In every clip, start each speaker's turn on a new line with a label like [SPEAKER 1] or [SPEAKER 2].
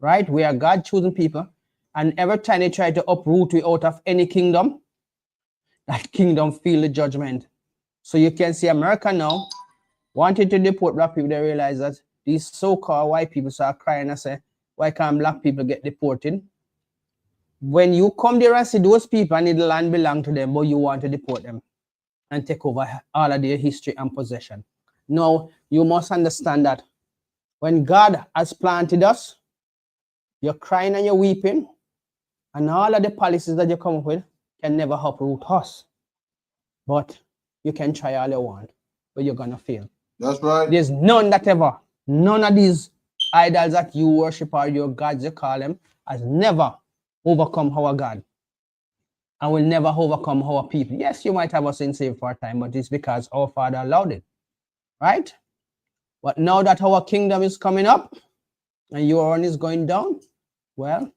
[SPEAKER 1] right? We are God chosen people. And every time they try to uproot you out of any kingdom, that kingdom feel the judgment. So you can see America now wanting to deport black people. They realize that these so-called white people start crying and say, why can't black people get deported? When you come there and see those people and the land belong to them, but you want to deport them and take over all of their history and possession. Now, you must understand that when God has planted us, you're crying and you're weeping, and all of the policies that you come up with can never uproot us. But you can try all you want, but you're going to fail.
[SPEAKER 2] That's right.
[SPEAKER 1] There's none of these idols that you worship or your gods, you call them, has never overcome our God. And will never overcome our people. Yes, you might have us in saved for a time, but it's because our Father allowed it. Right? But now that our kingdom is coming up and your own is going down, well,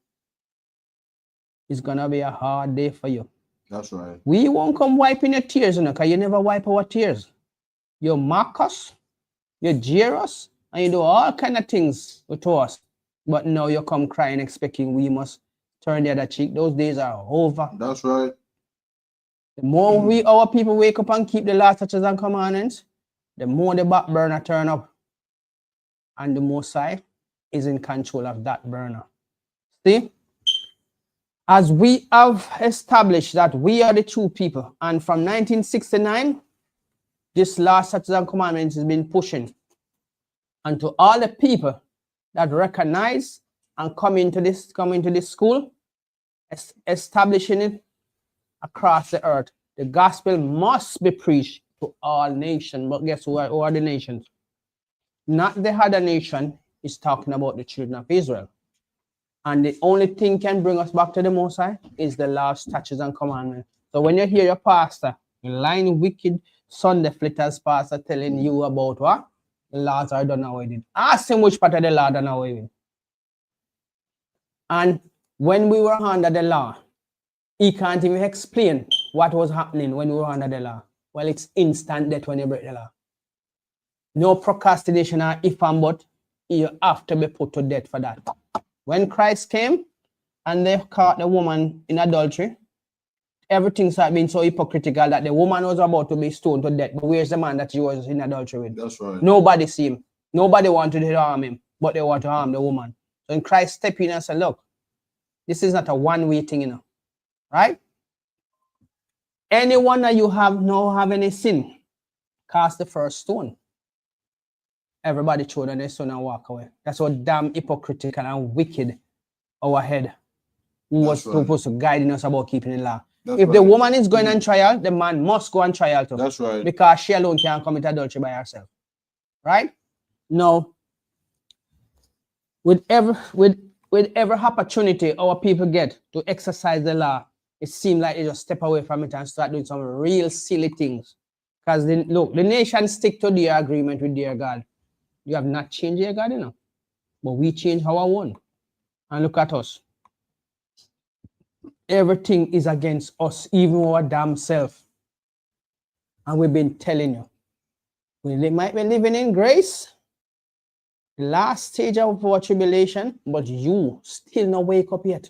[SPEAKER 1] it's going to be a hard day for you.
[SPEAKER 2] That's right.
[SPEAKER 1] We won't come wiping your tears, because you never wipe our tears. You mock us, you jeer us, and you do all kind of things to us. But now you come crying, expecting we must turn the other cheek. Those days are over.
[SPEAKER 2] That's right.
[SPEAKER 1] The more our people wake up and keep the law, statutes, and commandments, the more the back burner turn up. And the Most High is in control of that burner. See? As we have established that we are the true people, and from 1969, this law, statutes, and commandments has been pushing. And to all the people that recognize and come into this school, establishing it across the earth. The gospel must be preached to all nations. But guess who are the nations? Not the other nation. Is talking about the children of Israel. And the only thing can bring us back to the Most High is the law, statutes, and commandments. So when you hear your pastor, your lying, wicked Sunday flitters pastor telling you about what? The laws are done away with. Ask him which part of the law done away with. And when we were under the law, he can't even explain what was happening when we were under the law. Well, it's instant death when you break the law. No procrastination or if and but. You have to be put to death for that. When Christ came and they caught the woman in adultery, everything started being so hypocritical that the woman was about to be stoned to death. But where's the man that she was in adultery with?
[SPEAKER 2] That's right.
[SPEAKER 1] Nobody see him. Nobody wanted to harm him, but they want to harm the woman. So when Christ stepped in and said, look, this is not a one-way thing, right? Anyone that you have any sin, cast the first stone. Everybody throw down their stone and walk away. That's what damn hypocritical and wicked our head who was supposed to guide us about keeping the law. If the woman is going on trial, the man must go on trial too.
[SPEAKER 2] That's right.
[SPEAKER 1] Because she alone can't commit adultery by herself. Right? Now, with every opportunity our people get to exercise the law, it seems like they just step away from it and start doing some real silly things. Because look, the nation stick to their agreement with their God. You have not changed your God, but we change our own. And look at us. Everything is against us, even our damn self. And we've been telling you, we might be living in grace, the last stage of our tribulation, but you still not wake up yet.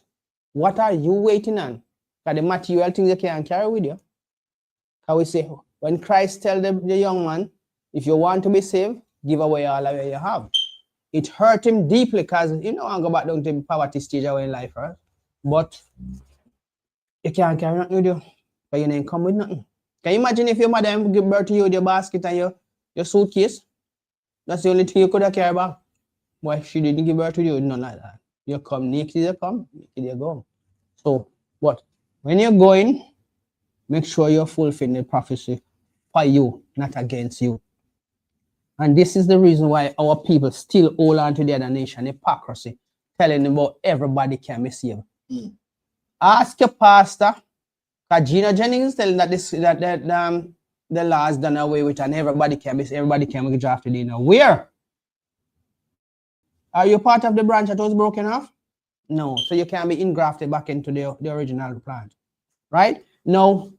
[SPEAKER 1] What are you waiting on? Because the material things you can't carry with you. How we say, when Christ tell the young man, if you want to be saved, give away all of what you have. It hurt him deeply because I'm go back down to the poverty stage in life, right? But you can't carry nothing with you. Because you didn't come with nothing. Can you imagine if your mother give birth to you with your basket and your suitcase? That's the only thing you could have carried back. But if she didn't give birth to you, none like that. You come naked, you come, naked you go. So, but when you're going, make sure you're fulfilling the prophecy for you, not against you. And this is the reason why our people still hold on to the other nation, hypocrisy, telling them about everybody can be saved. Ask your pastor, because Gina Jennings telling that the law is done away with and everybody can be drafted in. Where? Are you part of the branch that was broken off? No. So you can be engrafted back into the original plant. Right? Now,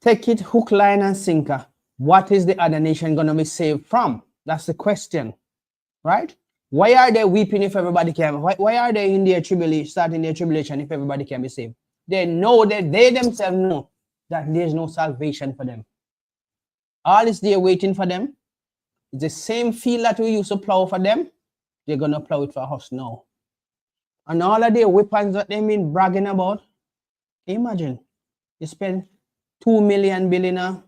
[SPEAKER 1] take it hook, line, and sinker. What is the other nation going to be saved from? That's the question. Right? Why are they weeping if everybody can? Why are they in their tribulation, starting their tribulation if everybody can be saved? They know that they themselves know that there's no salvation for them. All is there waiting for them. It's the same field that we used to plow for them. They're gonna plow it for us now. And all of the weapons that they've been bragging about, imagine you spend 2 million billion a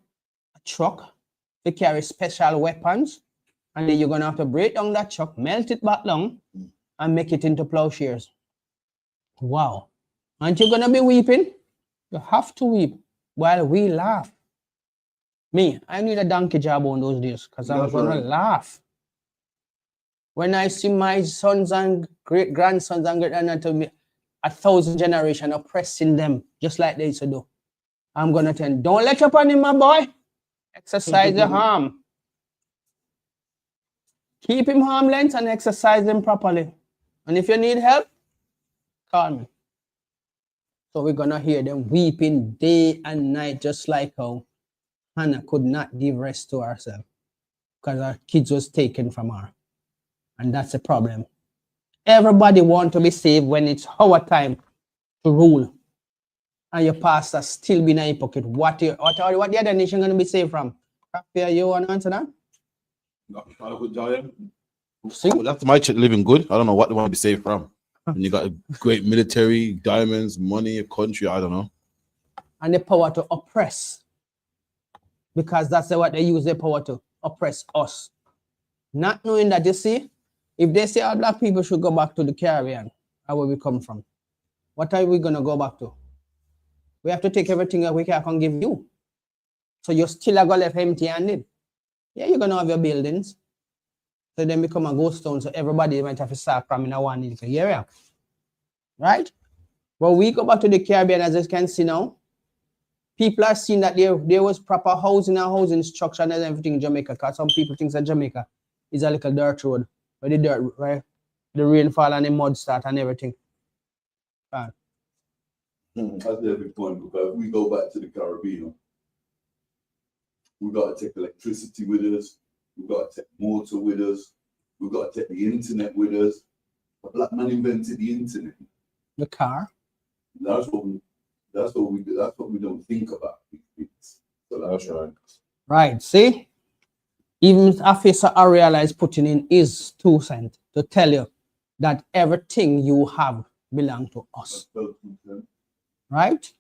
[SPEAKER 1] truck to carry special weapons, and then you're gonna have to break down that truck, melt it back down, and make it into plowshares. Wow. Aren't you gonna be weeping? You have to weep while we laugh. Me, I need a donkey job on those days because I'm gonna laugh. When I see my sons and great grandsons and great to me, 1,000 generation oppressing them just like they used to do, I'm gonna tell them, don't let up on him, my boy. Exercise your harm. Keep him harmless and exercise him properly. And if you need help, call me. So we're gonna hear them weeping day and night, just like how Hannah could not give rest to herself because her kids was taken from her. And that's the problem. Everybody want to be saved when it's our time to rule. And your pastor still be in your pocket. What the other nation going to be saved from? You want to answer that?
[SPEAKER 2] Well, that's my church living good. I don't know what they want to be saved from. And you got a great military, diamonds, money, a country, I don't know.
[SPEAKER 1] And the power to oppress. Because that's what they use their power to oppress us. Not knowing that, you see, if they say all black people should go back to the Caribbean, how will we come from? What are we going to go back to? We have to take everything that we can give you. So you're still going to left empty-handed. Yeah, you're going to have your buildings. So then become a ghost town, so everybody might have to start from in a one little area. Right? But we go back to the Caribbean, as you can see now, people are seeing that there was proper housing and housing structure and everything in Jamaica, because some people think that Jamaica is a little dirt road, where the dirt, right? The rainfall and the mud start and everything.
[SPEAKER 3] That's every point, because if we go back to the Caribbean, we got to take electricity with us, we got to take water with us, we got to take the internet with us. The black man invented the internet.
[SPEAKER 1] The car.
[SPEAKER 3] That's what we do. That's what we don't think about these things. So that's right.
[SPEAKER 1] Right. See? Even Officer Ariel is putting in his 2 cents to tell you that everything you have belongs to us. Right?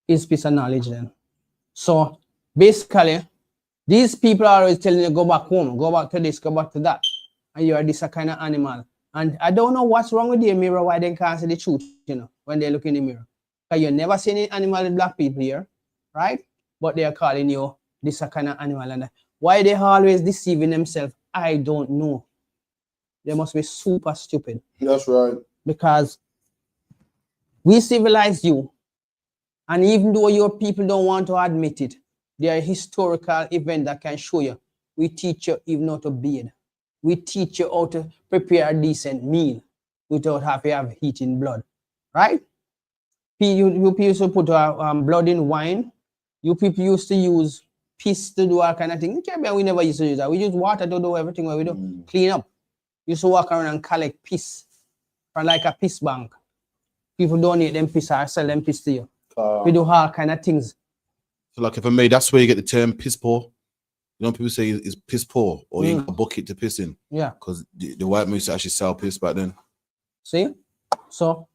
[SPEAKER 1] Is piece of knowledge then. So basically, these people are always telling you go back home, go back to this, go back to that. And you are this kind of animal. And I don't know what's wrong with the mirror, why they can't see the truth, you know, when they look in the mirror. Because you never see any animal with black people here, right? But they are calling you this kind of animal. And why they always deceiving themselves, I don't know. They must be super stupid.
[SPEAKER 3] That's right.
[SPEAKER 1] Because we civilize you. And even though your people don't want to admit it, there are historical events that can show you. We teach you even how to bathe. We teach you how to prepare a decent meal without having to have heat in blood, right? You people used to put blood in wine. You people used to use piss to do all kind of things. In Caribbean, we never used to use that. We use water to do everything what we do. Clean up. We used to walk around and collect piss from like a piss bank. People donate them piss or sell them piss to you. We do all kind of things.
[SPEAKER 2] So like if I may, that's where you get the term piss poor. You know, people say it's piss poor or you got a bucket to piss in.
[SPEAKER 1] Yeah.
[SPEAKER 2] Because the white man used to actually sell piss back then.
[SPEAKER 1] See? So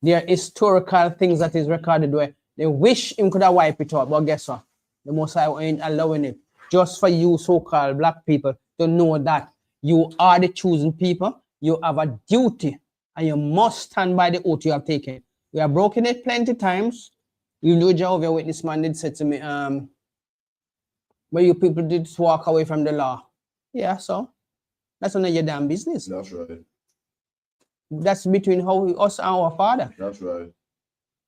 [SPEAKER 1] there are historical things that is recorded where they wish him could have wiped it out, but guess what? The Most High ain't allowing it. Just for you so-called black people to know that you are the chosen people, you have a duty, and you must stand by the oath you have taken. We have broken it plenty times. You know, Jehovah's Witness man did say to me, but you people did walk away from the law. Yeah, so that's none of your damn business.
[SPEAKER 3] That's right.
[SPEAKER 1] That's between us and our Father.
[SPEAKER 3] That's right.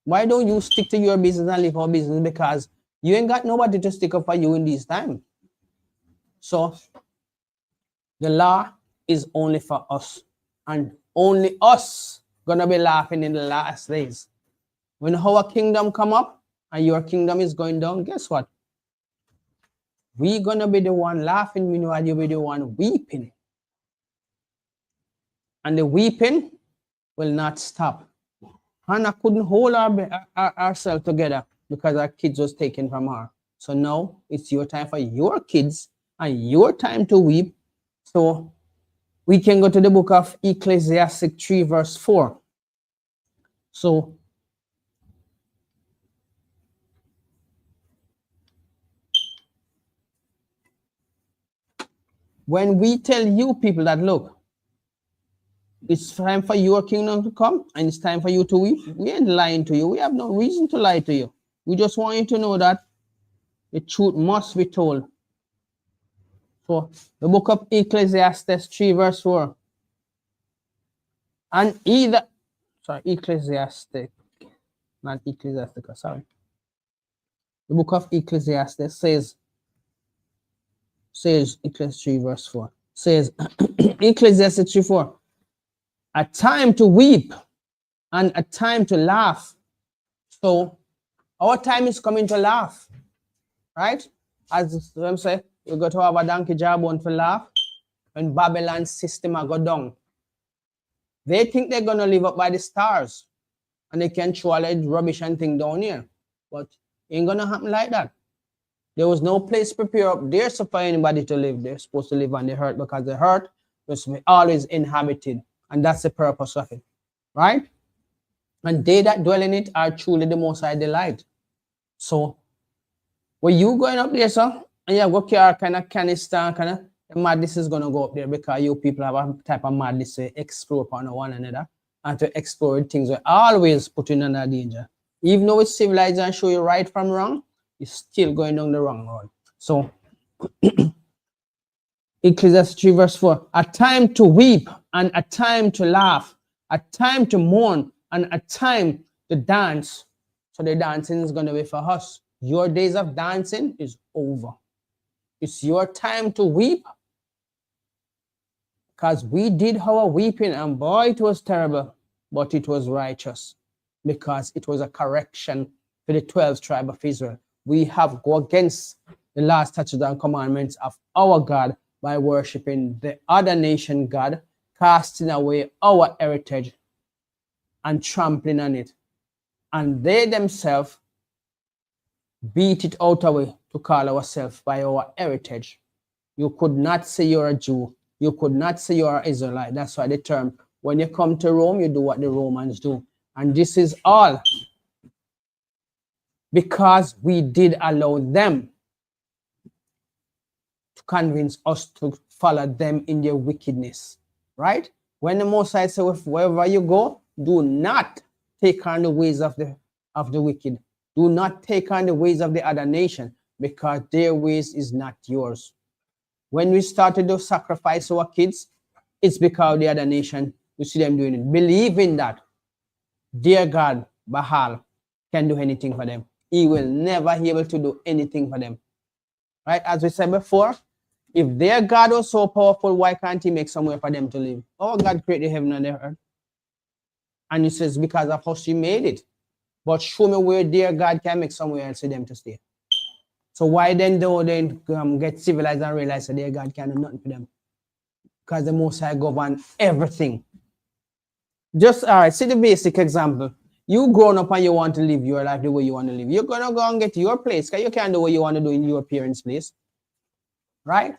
[SPEAKER 1] Why don't you stick to your business and live our business? Because you ain't got nobody to stick up for you in this time. So the law is only for us, and only us gonna be laughing in the last days. When our kingdom come up and your kingdom is going down, guess what? We're gonna be the one laughing, meanwhile you'll be the one weeping. and the weeping will not stop. Hannah couldn't hold herself together because her kids was taken from her. So now it's your time for your kids and your time to weep. So we can go to the book of Ecclesiastes 3 verse 4. So when we tell you people that, look, it's time for your kingdom to come and it's time for you to weep, we ain't lying to you. We have no reason to lie to you. We just want you to know that the truth must be told. So the book of Ecclesiastes 3 verse 4. And either, sorry, Ecclesiastic, not Ecclesiastica, sorry. The book of Ecclesiastes says Ecclesiastes 3 verse 4, says Ecclesiastes 3 4, a time to weep and a time to laugh. So our time is coming to laugh, right? As them say, we got to have a donkey job on to laugh when Babylon's system go down. They think they're gonna live up by the stars and they can throw all that rubbish and thing down here, but it ain't gonna happen like that. There was no place prepared up there so for anybody to live. They're supposed to live on the earth because the earth was always inhabited, and that's the purpose of it, right? And they that dwell in it are truly the Most High delight. So when you going up there, sir, and you have got your kind of canister, kind of the madness is gonna go up there because you people have a type of madness to explore upon one another and to explore things will always put you in under danger. Even though it's civilized and show you right from wrong, you're still going down the wrong road. So Ecclesiastes 3 verse 4, a time to weep and a time to laugh, a time to mourn and a time to dance. So the dancing is going to be for us. Your days of dancing is over. It's your time to weep because we did our weeping and boy, it was terrible, but it was righteous because it was a correction for the 12 tribes of Israel. We have go against the last statutes and commandments of our God by worshiping the other nation God, casting away our heritage and trampling on it. And they themselves beat it out away to call ourselves by our heritage. You could not say you're a Jew. You could not say you're an Israelite. That's why the term, when you come to Rome, you do what the Romans do. And this is all because we did allow them to convince us to follow them in their wickedness, right? When the Most High says, wherever you go, do not take on the ways of the wicked. Do not take on the ways of the other nation, because their ways is not yours. When we started to sacrifice our kids, it's because the other nation, we see them doing it. Believing that their God, Baal, can do anything for them. He will never be able to do anything for them. Right? As we said before, if their God was so powerful, why can't he make somewhere for them to live? Oh, God created heaven and the earth. And he says, because of us, he made it. But show me where their God can make somewhere else for them to stay. So why then don't they get civilized and realize that their God can do nothing for them? Because the Most High govern everything. Just, all right, see the basic example. You grown up and you want to live your life the way you want to live. You're going to go and get your place because you can't do what you want to do in your parents' place. Right?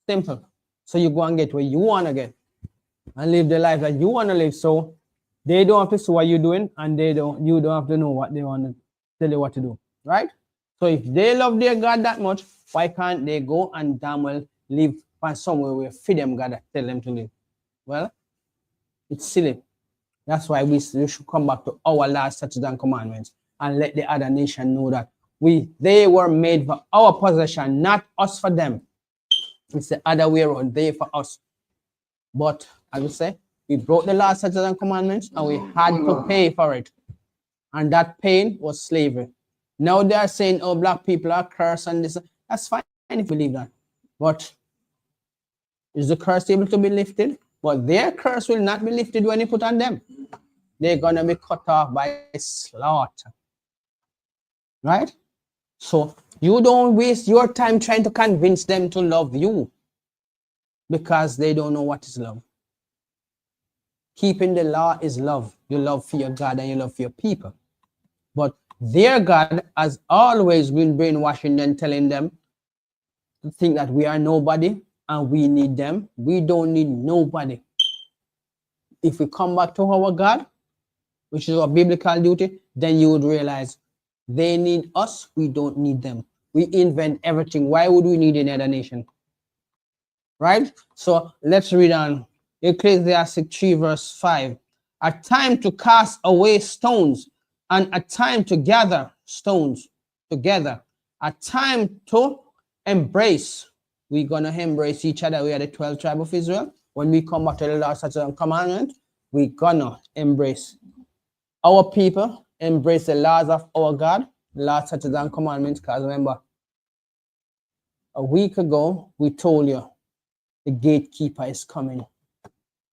[SPEAKER 1] Simple. So you go and get what you want to get and live the life that you want to live. So they don't have to see what you're doing and you don't have to know what they want to tell you what to do. Right? So if they love their God that much, why can't they go and damn well live find somewhere where feed them God tell them to live? Well, it's silly. That's why we should come back to our last statutes and commandments and let the other nation know that they were made for our possession, not us for them. It's the other way around, they for us. But as we say, we broke the last statutes and commandments and we had to pay for it. And that pain was slavery. Now they are saying, oh, black people are cursed and this. That's fine if you believe that. But is the curse able to be lifted? But their curse will not be lifted when you put on them. They're going to be cut off by slaughter. Right? So you don't waste your time trying to convince them to love you because they don't know what is love. Keeping the law is love. You love for your God and you love for your people. But their God has always been brainwashing them, telling them to think that we are nobody and we need them. We don't need nobody. If we come back to our God, which is our biblical duty, then you would realize they need us, we don't need them. We invent everything. Why would we need any other nation? Right? So let's read on Ecclesiastes 3, verse 5. A time to cast away stones, and a time to gather stones together. A time to embrace. We're going to embrace each other. We are the 12 tribes of Israel. When we come back to the Lord's statutes and commandment, we're going to embrace our people, embrace the laws of our God, the Lord's statutes and commandments. Because remember, a week ago, we told you the gatekeeper is coming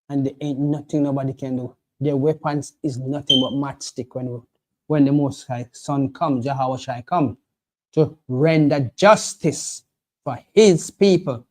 [SPEAKER 1] and there ain't nothing nobody can do. Their weapons is nothing but matchstick when the Most High Son comes, Yahweh shall come to render justice for his people.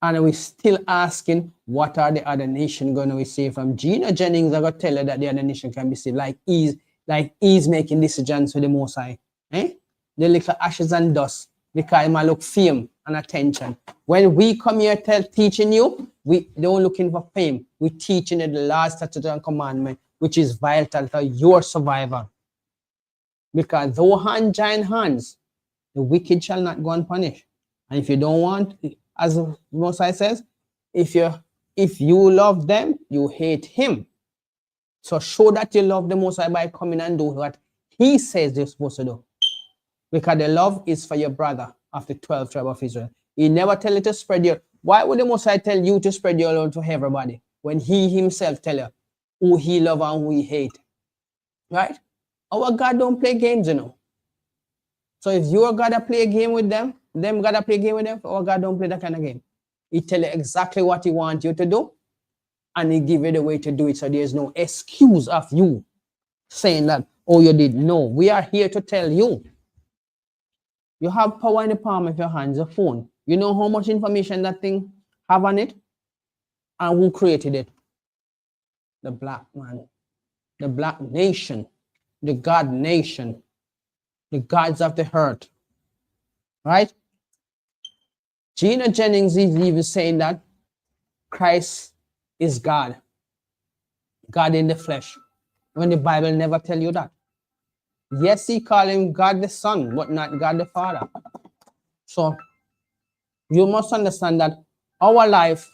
[SPEAKER 1] And we're still asking, what are the other nations going to receive from? Gina Jennings, I got to tell her that the other nation can be saved, like he's making decisions for the Most High. The little ashes and dust, because it might look fame and attention. When we come here teaching you, we don't looking for fame. We're teaching you the last statute and commandment, which is vital to your survival. Because though hand join hands, the wicked shall not go unpunished. And if you don't want, as the Most High says, if you love them, you hate him. So show that you love the Most High by coming and do what he says you're supposed to do. Because the love is for your brother of the 12 tribes of Israel. He never tell you to spread your... Why would the Most High tell you to spread your love to everybody when he himself tell you who he love and who he hate? Right? Our God don't play games, you know. So if your God play a game with them God play a game with them, our God don't play that kind of game. He tell you exactly what he wants you to do, and he give you the way to do it. So there's no excuse of you saying that, oh, you did. No, we are here to tell you. You have power in the palm of your hands, a phone. You know how much information that thing have on it? And who created it? The black man, the black nation, the God nation, the gods of the earth. Right? Gina Jennings is even saying that Christ is God. God in the flesh. When the Bible never tell you that. Yes, he call him God the Son, but not God the Father. So you must understand that our life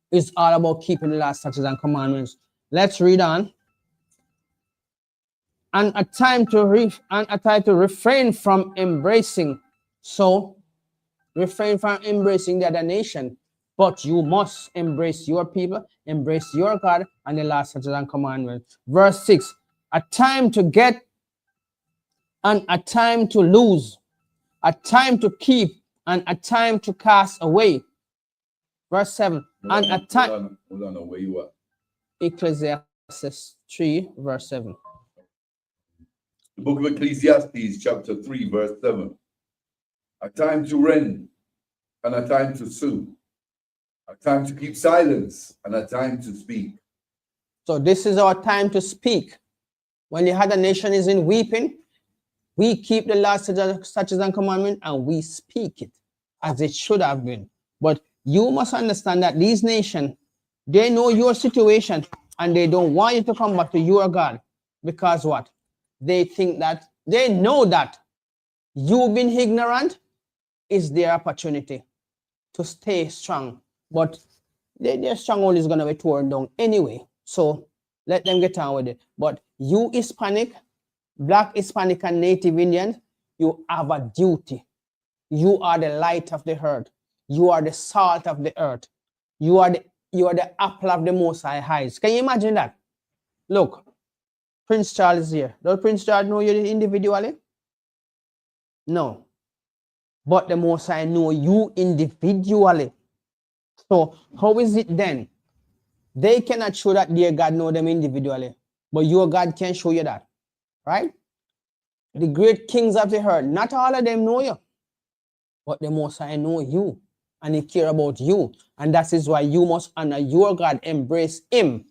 [SPEAKER 1] is all about keeping the last statutes and commandments. Let's read on. And a time to refrain from embracing. So refrain from embracing the other nation. But you must embrace your people, embrace your God, and the last statutes and commandments. Verse 6. A time to get and a time to lose, a time to keep and a time to cast away. Verse 7. And a time.
[SPEAKER 3] Hold on, where you at?
[SPEAKER 1] Ecclesiastes 3, verse 7.
[SPEAKER 3] The book of Ecclesiastes, chapter 3, verse 7. A time to rend and a time to sue, a time to keep silence and a time to speak.
[SPEAKER 1] So this is our time to speak. When the other nation is in weeping, we keep the last statutes and commandments and we speak it as it should have been. But you must understand that these nations, they know your situation and they don't want you to come back to your God. Because what? They think that, they know that you being ignorant is their opportunity to stay strong. But their stronghold is going to be torn down anyway. So let them get on with it. But you Hispanic, Black, Hispanic, and Native Indians, you have a duty. You are the light of the earth. You are the salt of the earth. You are the apple of the Most High eyes. Can you imagine that? Look, Prince Charles is here. Does Prince Charles know you individually? No. But the Most High know you individually. So how is it then? They cannot show that their God know them individually. But your God can show you that. Right? The great kings of the earth, not all of them know you. But the Most High know you. And he care about you. And that is why you must honor your God, embrace him.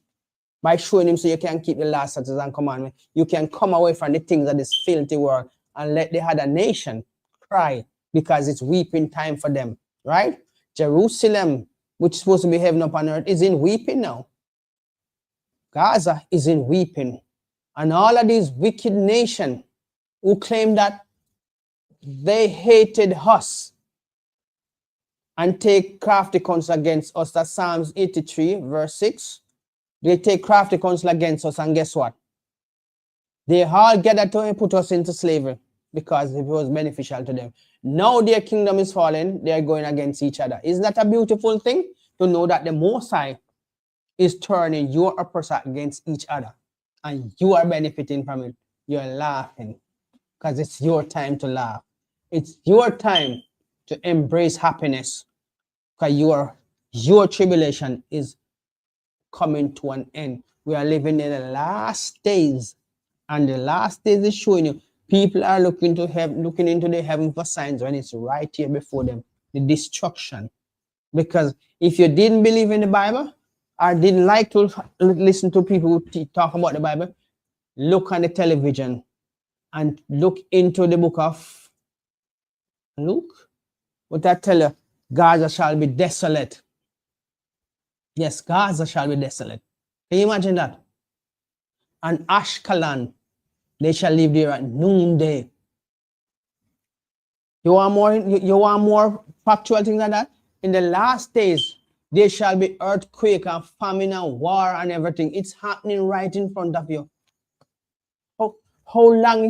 [SPEAKER 1] by showing him so you can keep the last statutes and commandments. You can come away from the things of this filthy world and let the other nation cry because it's weeping time for them, right? Jerusalem, which is supposed to be heaven upon earth, is in weeping now. Gaza is in weeping. And all of these wicked nations who claim that they hated us and take crafty counsel against us. That's Psalms 83, verse 6. They take crafty counsel against us, and guess what? They all gathered to put us into slavery because it was beneficial to them. Now their kingdom is falling, they are going against each other. Isn't that a beautiful thing? To know that the Most High is turning your oppressor against each other, and you are benefiting from it. You're laughing because it's your time to laugh. It's your time to embrace happiness because your tribulation is coming to an end. We are living in the last days, and the last days is showing you people are looking to heaven, looking into the heaven for signs when it's right here before them, the destruction. Because if you didn't believe in the Bible or didn't like to listen to people who talk about the Bible, look on the television and look into the book of Luke. What I tell you, Gaza shall be desolate. Yes, Gaza shall be desolate. Can you imagine that? And Ashkelon, they shall live there at noonday. You want more factual things than that? In the last days, there shall be earthquake and famine and war and everything. It's happening right in front of you. How long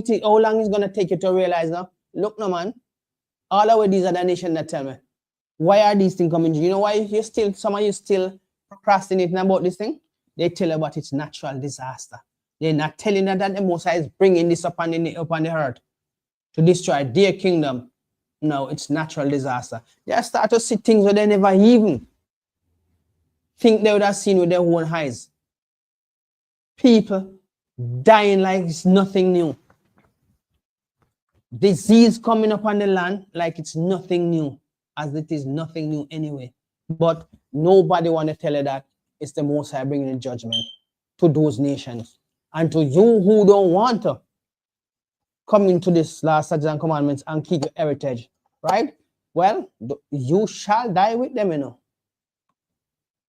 [SPEAKER 1] is gonna take you to realize now? Look, no man. All of these other nations that tell me, why are these things coming? You know why some of you still procrastinating about this thing? They tell you about its natural disaster. They're not telling you that the Most High is bringing this upon the earth to destroy their kingdom. No, it's natural disaster. They start to see things that they never even think they would have seen with their own eyes. People dying like it's nothing new. Disease coming up on the land like it's nothing new, as it is nothing new anyway. But nobody want to tell you that it's the Most High bringing the judgment to those nations. And to you who don't want to come into this last statutes and commandments and keep your heritage, right? Well, you shall die with them, you know.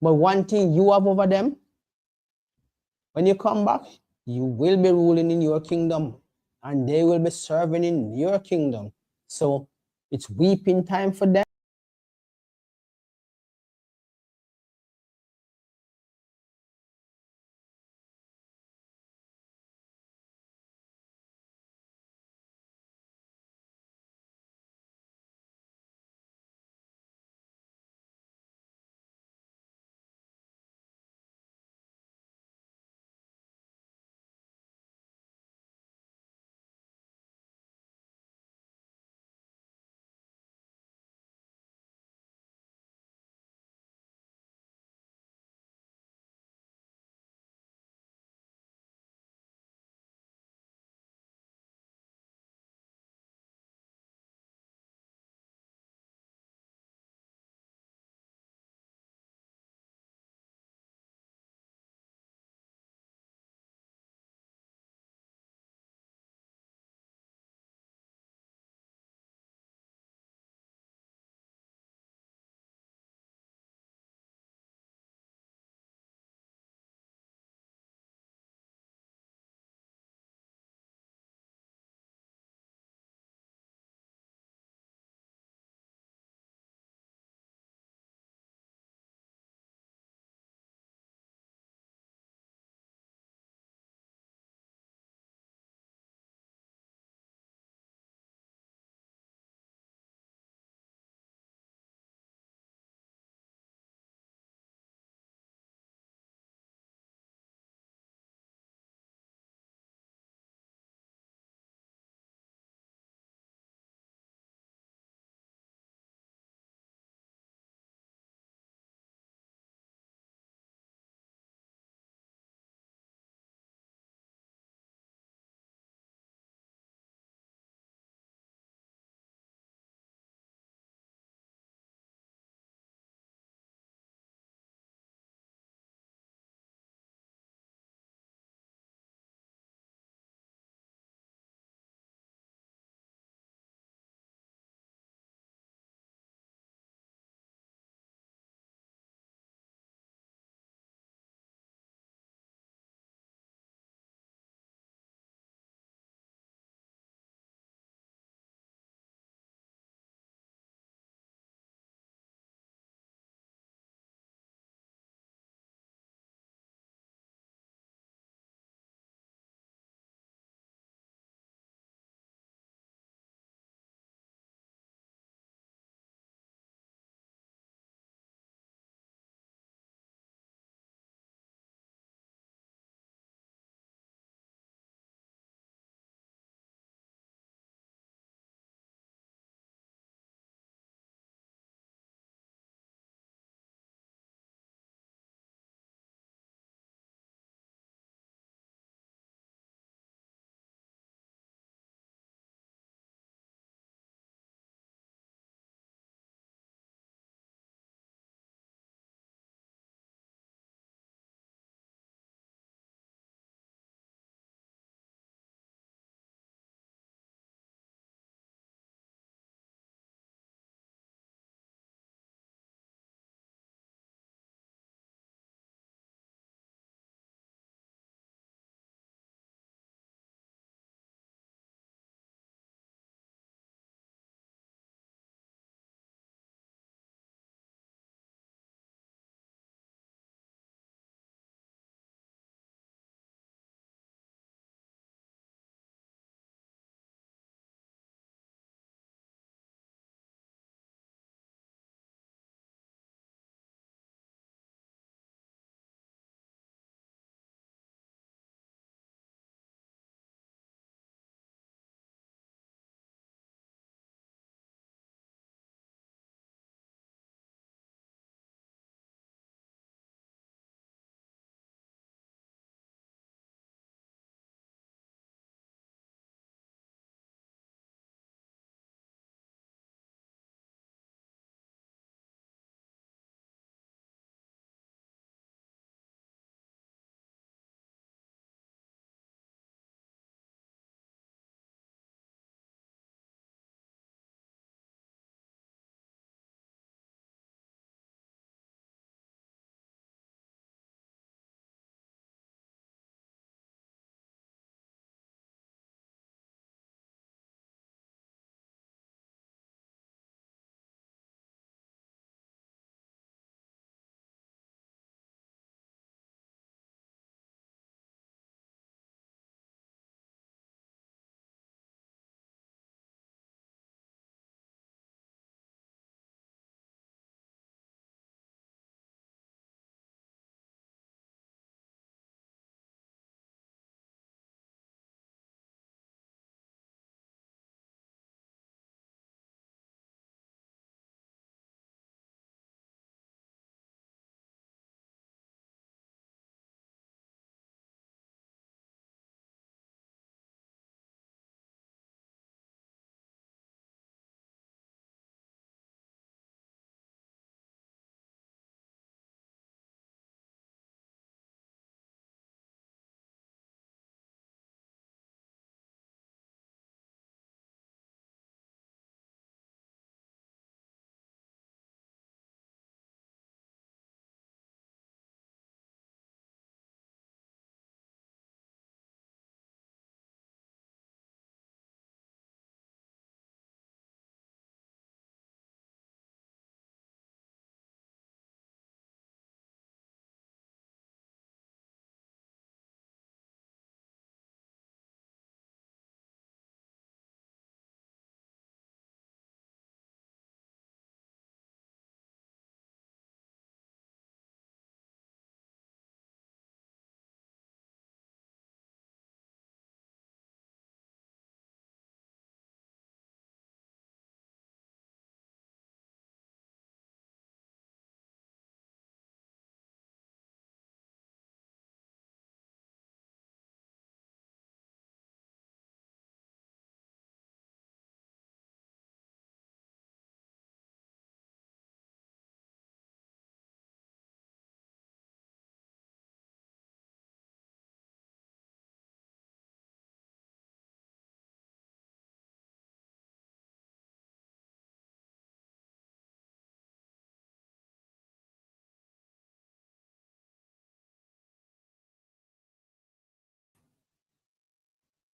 [SPEAKER 1] But one thing you have over them, when you come back, you will be ruling in your kingdom and they will be serving in your kingdom. So it's weeping time for them.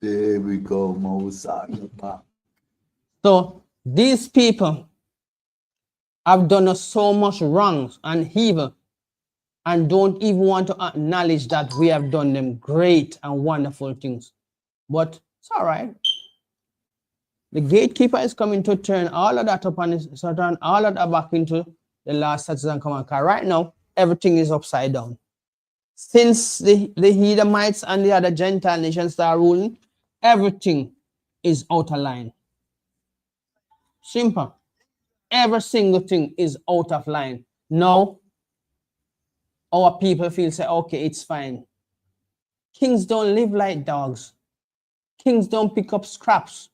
[SPEAKER 3] There we go, Moses.
[SPEAKER 1] So these people have done us so much wrongs and evil and don't even want to acknowledge that we have done them great and wonderful things. But it's all right. The gatekeeper is coming to turn all of that up and turn all of that back into the last statutes and commandments. Because right now, everything is upside down. Since the Edomites and the other Gentile nations start ruling, everything is out of line. Simple. Every single thing is out of line. Now, our people feel say, okay, it's fine. Kings don't live like dogs. Kings don't pick up scraps.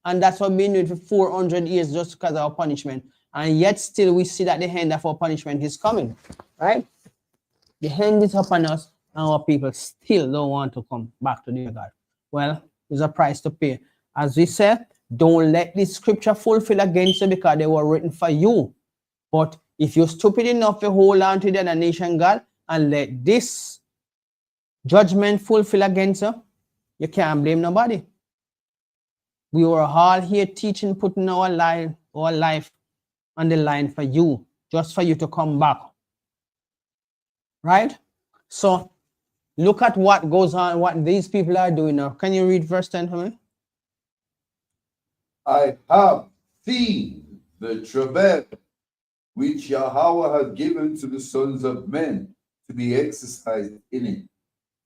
[SPEAKER 1] And that's what we've been doing for 400 years just because of our punishment. And yet still we see that the end of our punishment is coming. Right? The hand is upon us and our people still don't want to come back to their God. Well, there's a price to pay. As we said, don't let this scripture fulfill against you because they were written for you. But if you're stupid enough to hold on to the other nation God and let this judgment fulfill against you, you can't blame nobody. We were all here teaching, putting our life on the line for you, just for you to come back. Right? So look at what goes on, what these people are doing now. Can you read verse 10 for me?
[SPEAKER 3] I have seen the travail which Yahweh has given to the sons of men to be exercised in it.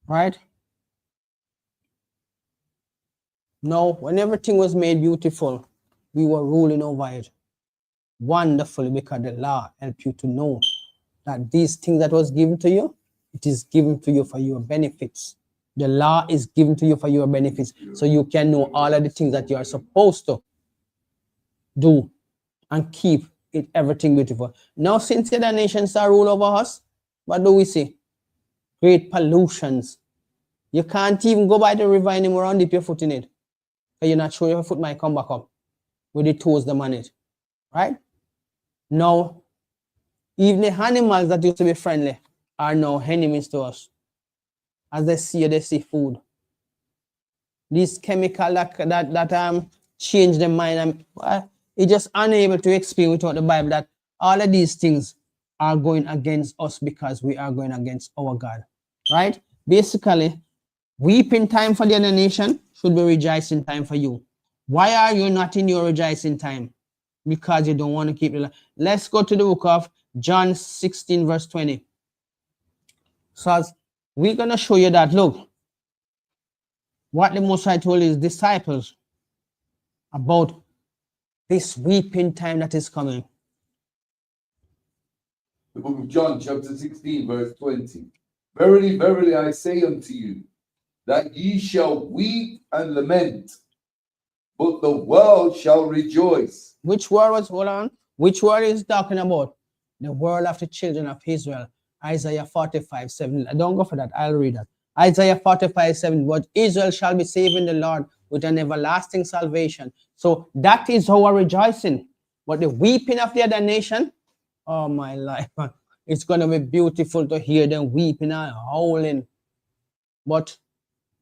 [SPEAKER 1] Right? No, when everything was made beautiful, we were ruling over it wonderfully because the law helped you to know that these things that was given to you, it is given to you for your benefits. The law is given to you for your benefits, so you can know all of the things that you are supposed to do and keep it everything beautiful. Now, since the other nations are rule over us, what do we see? Great pollutions. You can't even go by the river anymore and dip your foot in it. You're not sure your foot might come back up with the toes them on it. Right? Now, even the animals that used to be friendly are now enemies to us. As they see food. These chemicals that change their mind, it's just unable to explain without the Bible that all of these things are going against us because we are going against our God. Right? Basically, weeping time for the other nation should be rejoicing time for you. Why are you not in your rejoicing time? Because you don't want to keep the law. Let's go to the book of John 16, verse 20. So we're going to show you that, look, what the Most High told his disciples about this weeping time that is coming.
[SPEAKER 3] The book of John, chapter 16, verse 20. Verily, verily, I say unto you, that ye shall weep and lament, but the world shall rejoice.
[SPEAKER 1] Which word was, hold on, which word is talking about? The word of the children of Israel. Isaiah 45, 7. Don't go for that, I'll read that. Isaiah 45, 7. But Israel shall be saved in the Lord with an everlasting salvation. So that is our rejoicing. But the weeping of the other nation, oh my life, it's going to be beautiful to hear them weeping and howling. But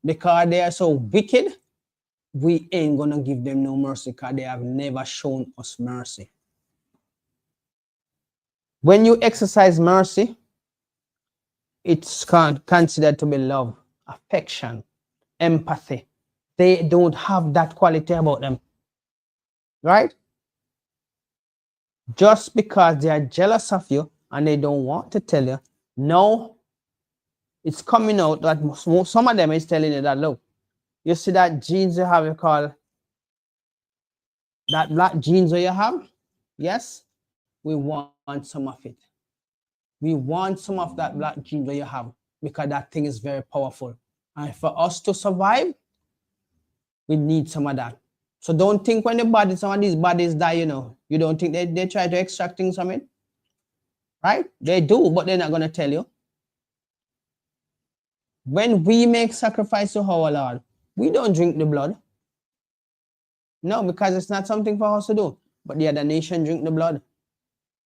[SPEAKER 1] because they are so wicked, we ain't going to give them no mercy because they have never shown us mercy. When you exercise mercy, it's considered to be love, affection, empathy. They don't have that quality about them. Right? Just because they are jealous of you and they don't want to tell you, no, it's coming out that some of them is telling you that, look, you see that jeans you have, you call that black jeans that you have? Yes, we want some of it. We want some of that black jeans that you have because that thing is very powerful. And for us to survive, we need some of that. So don't think when some of these bodies die, you don't think they try to extract things from it. Right? They do, but they're not going to tell you. When we make sacrifice to our Lord, we don't drink the blood. No, because it's not something for us to do. But the other nation drink the blood.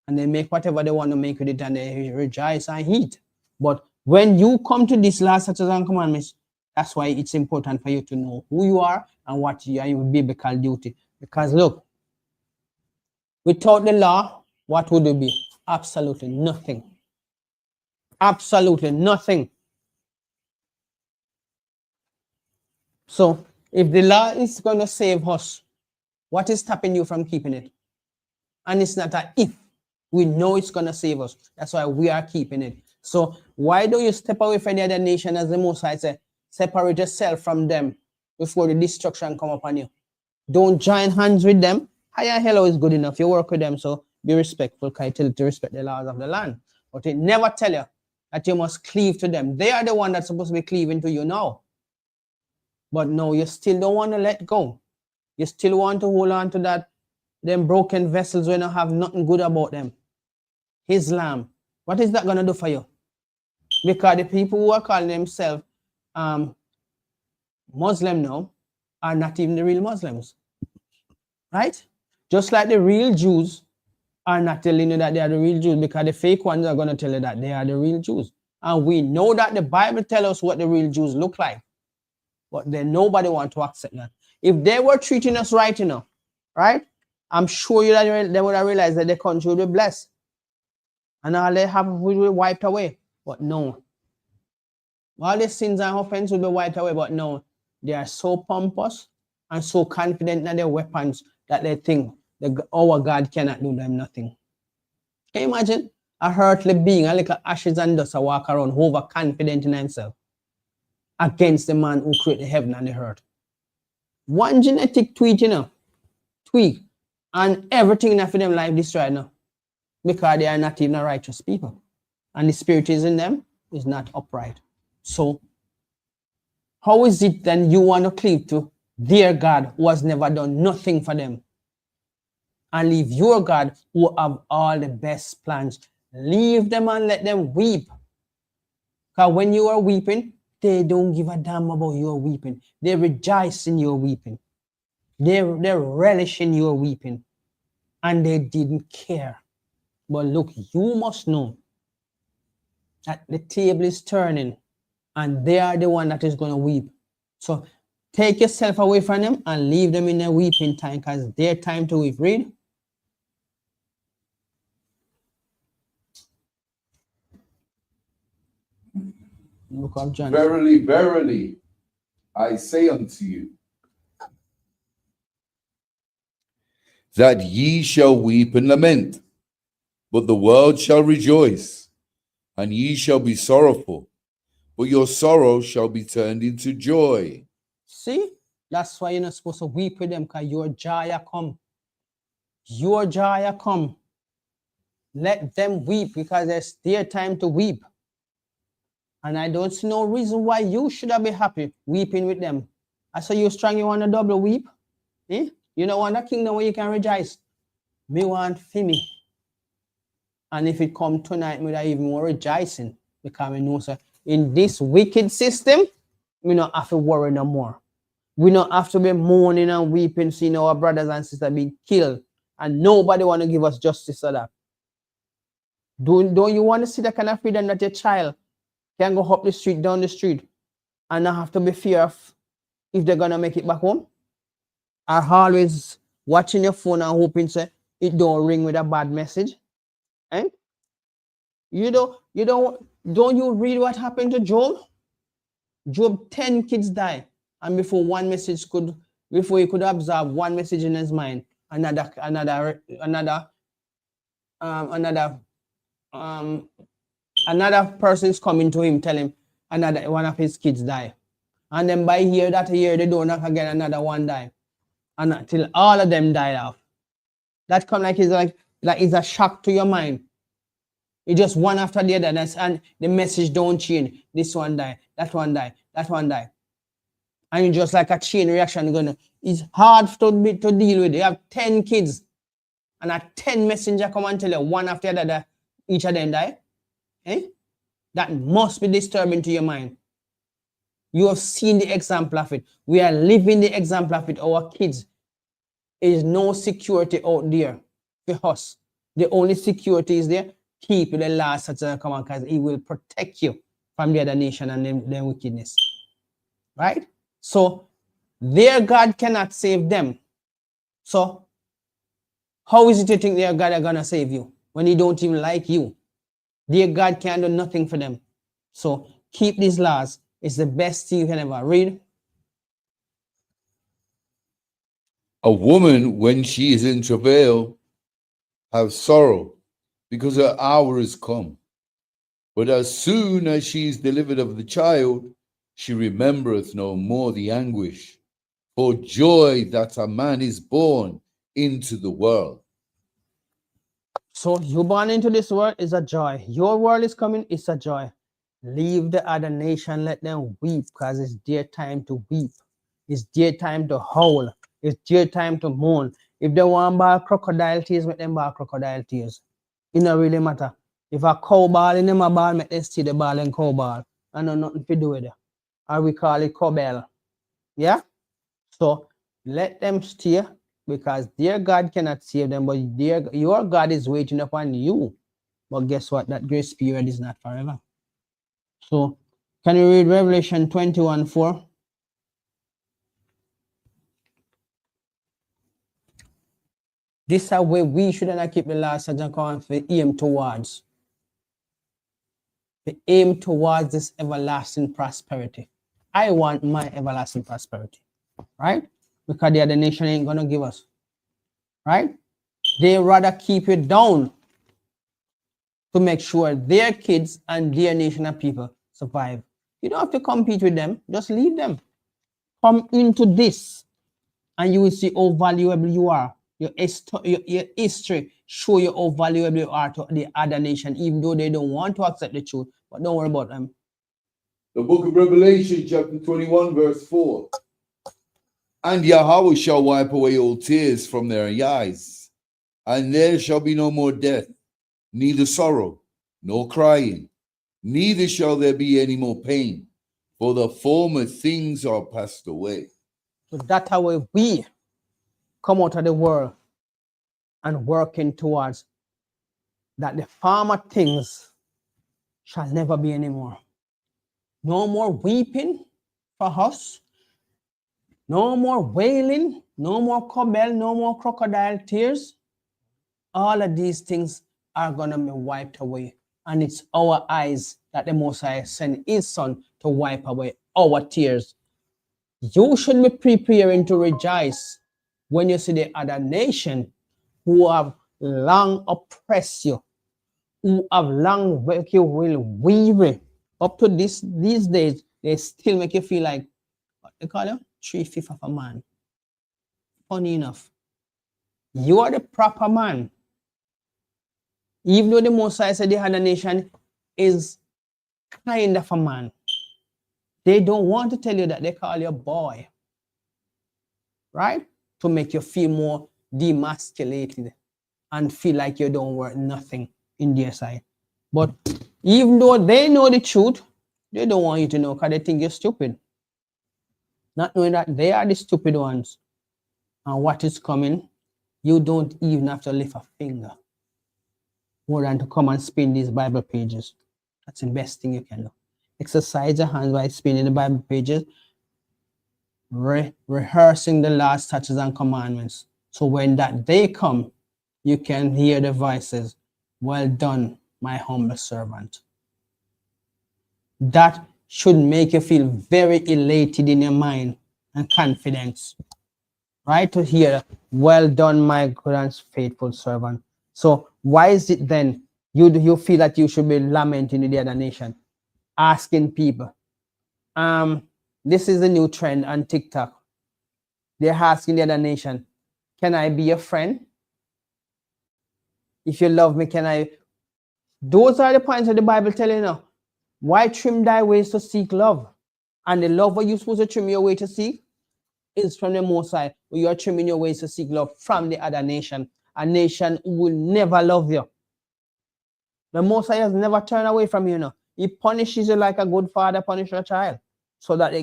[SPEAKER 1] And they make whatever they want to make with it and they rejoice and eat. But when you come to this last statutes and commandments, That's why it's important for you to know who you are and what you are your biblical duty. Because look, without the law, what would it be? Absolutely nothing. Absolutely nothing. So if the law is going to save us, what is stopping you from keeping it? And it's not a if. We know it's going to save us. That's why we are keeping it. So why don't you step away from the other nation, as the Most High say, separate yourself from them before the destruction come upon you. Don't join hands with them. Hi and hello is good enough. You work with them, so be respectful. Because I tell you to respect the laws of the land. But it never tell you that you must cleave to them. They are the one that's supposed to be cleaving to you now. But no, you still don't want to let go. You still want to hold on to that, them broken vessels when you have nothing good about them. Islam. What is that going to do for you? Because the people who are calling themselves Muslim now are not even the real Muslims. Right? Just like the real Jews are not telling you that they are the real Jews, because the fake ones are going to tell you that they are the real Jews. And we know that the Bible tells us what the real Jews look like. But then nobody wants to accept that. If they were treating us right, right? I'm sure you that they would have realized that the country would be blessed. And all they have will be wiped away. But no. All the sins and offense will be wiped away. But no. They are so pompous and so confident in their weapons that they think our God cannot do them nothing. Can you imagine? A earthly being, a little ashes and dust, walk around overconfident in himself against the man who created the heaven and the earth. One genetic tweak, and everything in them life destroyed now. Because they are not even a righteous people. And the spirit is in them is not upright. So, how is it then you want to cleave to their God who has never done nothing for them? And leave your God who have all the best plans. Leave them and let them weep. Because when you are weeping, they don't give a damn about your weeping. They rejoice in your weeping. They relish in your weeping. And they didn't care. But look, you must know that the table is turning and they are the one that is going to weep. So take yourself away from them and leave them in their weeping time, because their time to weep. Read. Book of John.
[SPEAKER 3] Verily, verily, I say unto you, that ye shall weep and lament, but the world shall rejoice, and ye shall be sorrowful, but your sorrow shall be turned into joy.
[SPEAKER 1] See? That's why you're not supposed to weep with them, because your joy come. Your joy come. Let them weep, because it's their time to weep. And I don't see no reason why you should be happy weeping with them. I saw you strong, you want a double weep? Eh? You don't want a kingdom where you can rejoice. Me want for me. And if it come tonight, me that even more rejoicing. Because we know, sir, in this wicked system, we don't have to worry no more. We don't have to be mourning and weeping, seeing our brothers and sisters being killed. And nobody want to give us justice for that. Don't you want to see that kind of freedom that your child can go up the street, down the street, and not have to be fear of if they're going to make it back home? Are always watching your phone and hoping say it don't ring with a bad message? Eh? Don't you read what happened to Job? Job, 10 kids died, and before he could absorb one message in his mind, another person's coming to him, tell him one of his kids died. And then by year they don't knock again, another one die. And until all of them died off. That come like it's a shock to your mind. It's just one after the other, and the message don't change. This one die, that one die, that one die. And it's just like a chain reaction. It's hard to deal with. You have 10 kids, and a 10 messenger come and tell you one after the other, each of them die. Eh? That must be disturbing to your mind. You have seen the example of it. We are living the example of it. Our kids. There is no security out there for us. The only security is there. Keep the last such a come on, because he will protect you from the other nation and their wickedness. right? So their God cannot save them. So how is it you think their God are gonna save you when he don't even like you? Their God can do nothing for them. So keep these laws. It's the best thing you can ever read.
[SPEAKER 4] A woman, when she is in travail, have sorrow, because her hour is come. But as soon as she is delivered of the child, she remembereth no more the anguish, for joy that a man is born into the world.
[SPEAKER 1] So you born into this world is a joy. Your world is coming, it's a joy. Leave the other nation, let them weep, because it's their time to weep. It's their time to howl. It's their time to mourn. If they want to buy crocodile tears, make them buy crocodile tears. It don't really matter. If a cow ball in them a ball, make them see the ball and cow ball. I know nothing to do with it. Or we call it cowbell. Yeah? So let them stay, because their God cannot save them, but your God is waiting upon you. But guess what? That grace period is not forever. So can you read Revelation 21:4? This is where we shouldn't keep the last and come to aim towards. The aim towards this everlasting prosperity. I want my everlasting prosperity, right? Because the other nation ain't gonna give us, right? They rather keep it down to make sure their kids and their nation of people survive. You don't have to compete with them, just leave them. Come into this, and you will see how valuable you are. Your history show you how valuable you are to the other nation, even though they don't want to accept the truth. But don't worry about them.
[SPEAKER 4] The book of Revelation, chapter 21, verse 4. And Yahweh shall wipe away all tears from their eyes, and there shall be no more death, neither sorrow, nor crying, neither shall there be any more pain, for the former things are passed away.
[SPEAKER 1] So that's how we come out of the world and working towards that the former things shall never be anymore. No more weeping for us, no more wailing, no more cobble, no more crocodile tears. All of these things are going to be wiped away. And it's our eyes that the Most High sent his Son to wipe away our tears. You should be preparing to rejoice when you see the other nation who have long oppressed you, who have long make you will weary. Up to these days, they still make you feel like, what they call it? 3/5 of a man. Funny enough, you are the proper man. Even though the Most High said the other nation is kind of a man, they don't want to tell you that they call you a boy, right? To make you feel more demasculated and feel like you don't worth nothing in their sight. But even though they know the truth, they don't want you to know because they think you're stupid. Not knowing that they are the stupid ones. And what is coming, you don't even have to lift a finger more than to come and spin these Bible pages. That's the best thing you can do. Exercise your hands by spinning the Bible pages, rehearsing the last statutes and commandments. So when that day come, you can hear the voices, well done, my humble servant. That should make you feel very elated in your mind and confidence, right? To hear, well done, my good and faithful servant. So why is it then you feel that you should be lamenting in the other nation, asking people? This is the new trend on TikTok. They're asking the other nation, can I be your friend? If you love me, can I? Those are the points of the Bible telling you now. Why trim thy ways to seek love? And the love what you're supposed to trim your way to seek is from the Most High. You are trimming your ways to seek love from the other nation. A nation who will never love you. The Most High has never turned away from you. Know. He punishes you like a good father punishes a child. So that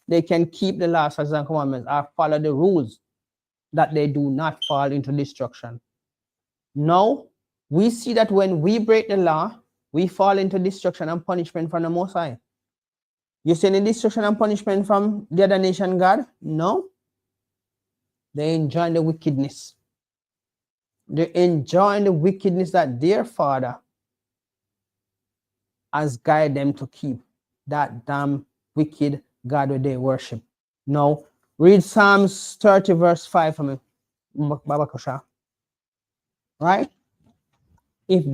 [SPEAKER 1] they can keep the laws and commandments or follow the rules that they do not fall into destruction. Now, we see that when we break the law, we fall into destruction and punishment from the Most High. You see any destruction and punishment from the other nation, God? No. They enjoy the wickedness. They enjoy the wickedness that their Father has guided them to keep. That damn wicked God that they worship. Now, read Psalms 30 verse 5 for me, Baba Kosha. Right? If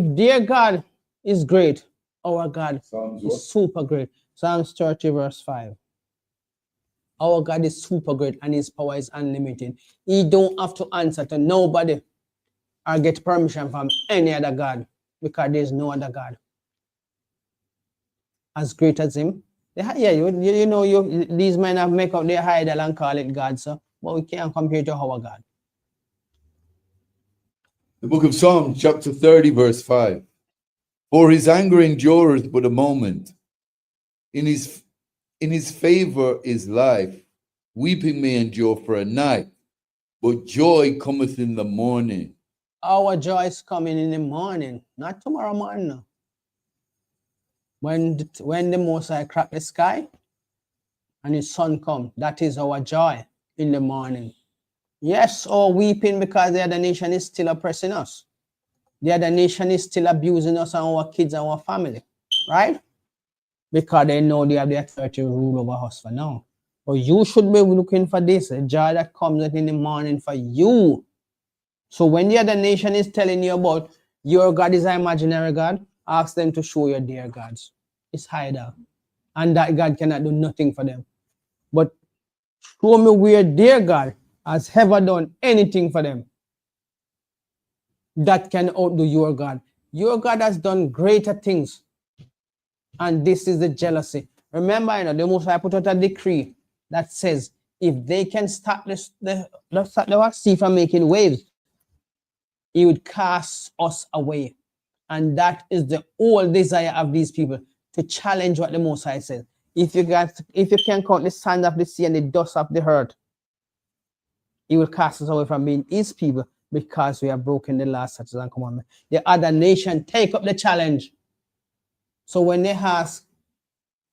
[SPEAKER 1] their God is great, our God
[SPEAKER 4] Psalms
[SPEAKER 1] is
[SPEAKER 4] what?
[SPEAKER 1] super great. Psalms 30 verse 5. Our God is super great and his power is unlimited. He don't have to answer to nobody or get permission from any other God because there's no other God as great as him. Yeah, you know, these men have make up their idol and call it God, so but we can't compare to our God.
[SPEAKER 4] The book of Psalms, chapter 30, verse 5. For his anger endureth but a moment. In his favor is life. Weeping may endure for a night, but joy cometh in the morning.
[SPEAKER 1] Our joy is coming in the morning, not tomorrow morning. No. When the Most High crack the sky and the sun come, that is our joy in the morning. Yes, or weeping because the other nation is still oppressing us. The other nation is still abusing us and our kids and our family, right? Because they know they have the authority to rule over us for now. But you should be looking for this, the joy that comes in the morning for you. So when the other nation is telling you about your God is an imaginary God, ask them to show you their gods. It's hidden. And that God cannot do nothing for them. But show me where their God has ever done anything for them that can outdo your God. Your God has done greater things. And this is the jealousy. Remember, you know, the Most High put out a decree that says if they can stop the sea from making waves, he would cast us away. And that is the whole desire of these people, to challenge what the Most High says. If you can count the sand of the sea and the dust of the earth, he will cast us away from being his people because we have broken the last statutes and commandments. The other nation take up the challenge. So when they ask,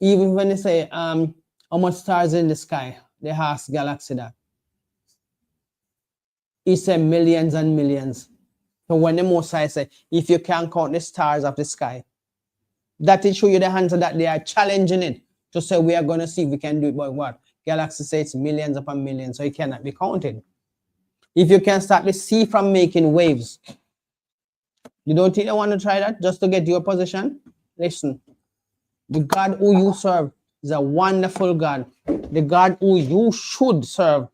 [SPEAKER 1] even when they say, how much stars in the sky, they ask Galaxy that. He said millions and millions. So when the Most High said, if you can't count the stars of the sky, that will show you the answer that they are challenging it to say we are going to see if we can do it. But what? Galaxy says it's millions upon millions, so it cannot be counted. If you can stop the sea from making waves, you don't think they want to try that just to get your position? Listen, the God who you serve is a wonderful God. The God who you should serve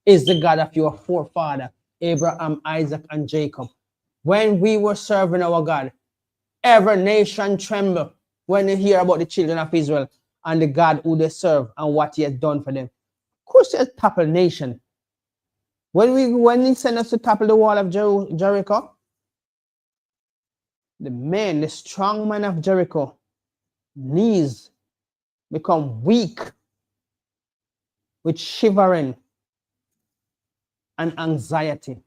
[SPEAKER 1] is the God of your forefather, Abraham, Isaac, and Jacob. When we were serving our God, every nation trembled when they hear about the children of Israel and the God who they serve and what he has done for them. Of course, there's topple nation. When he sent us to topple the wall of Jericho, the strong man of Jericho, knees become weak with shivering and anxiety.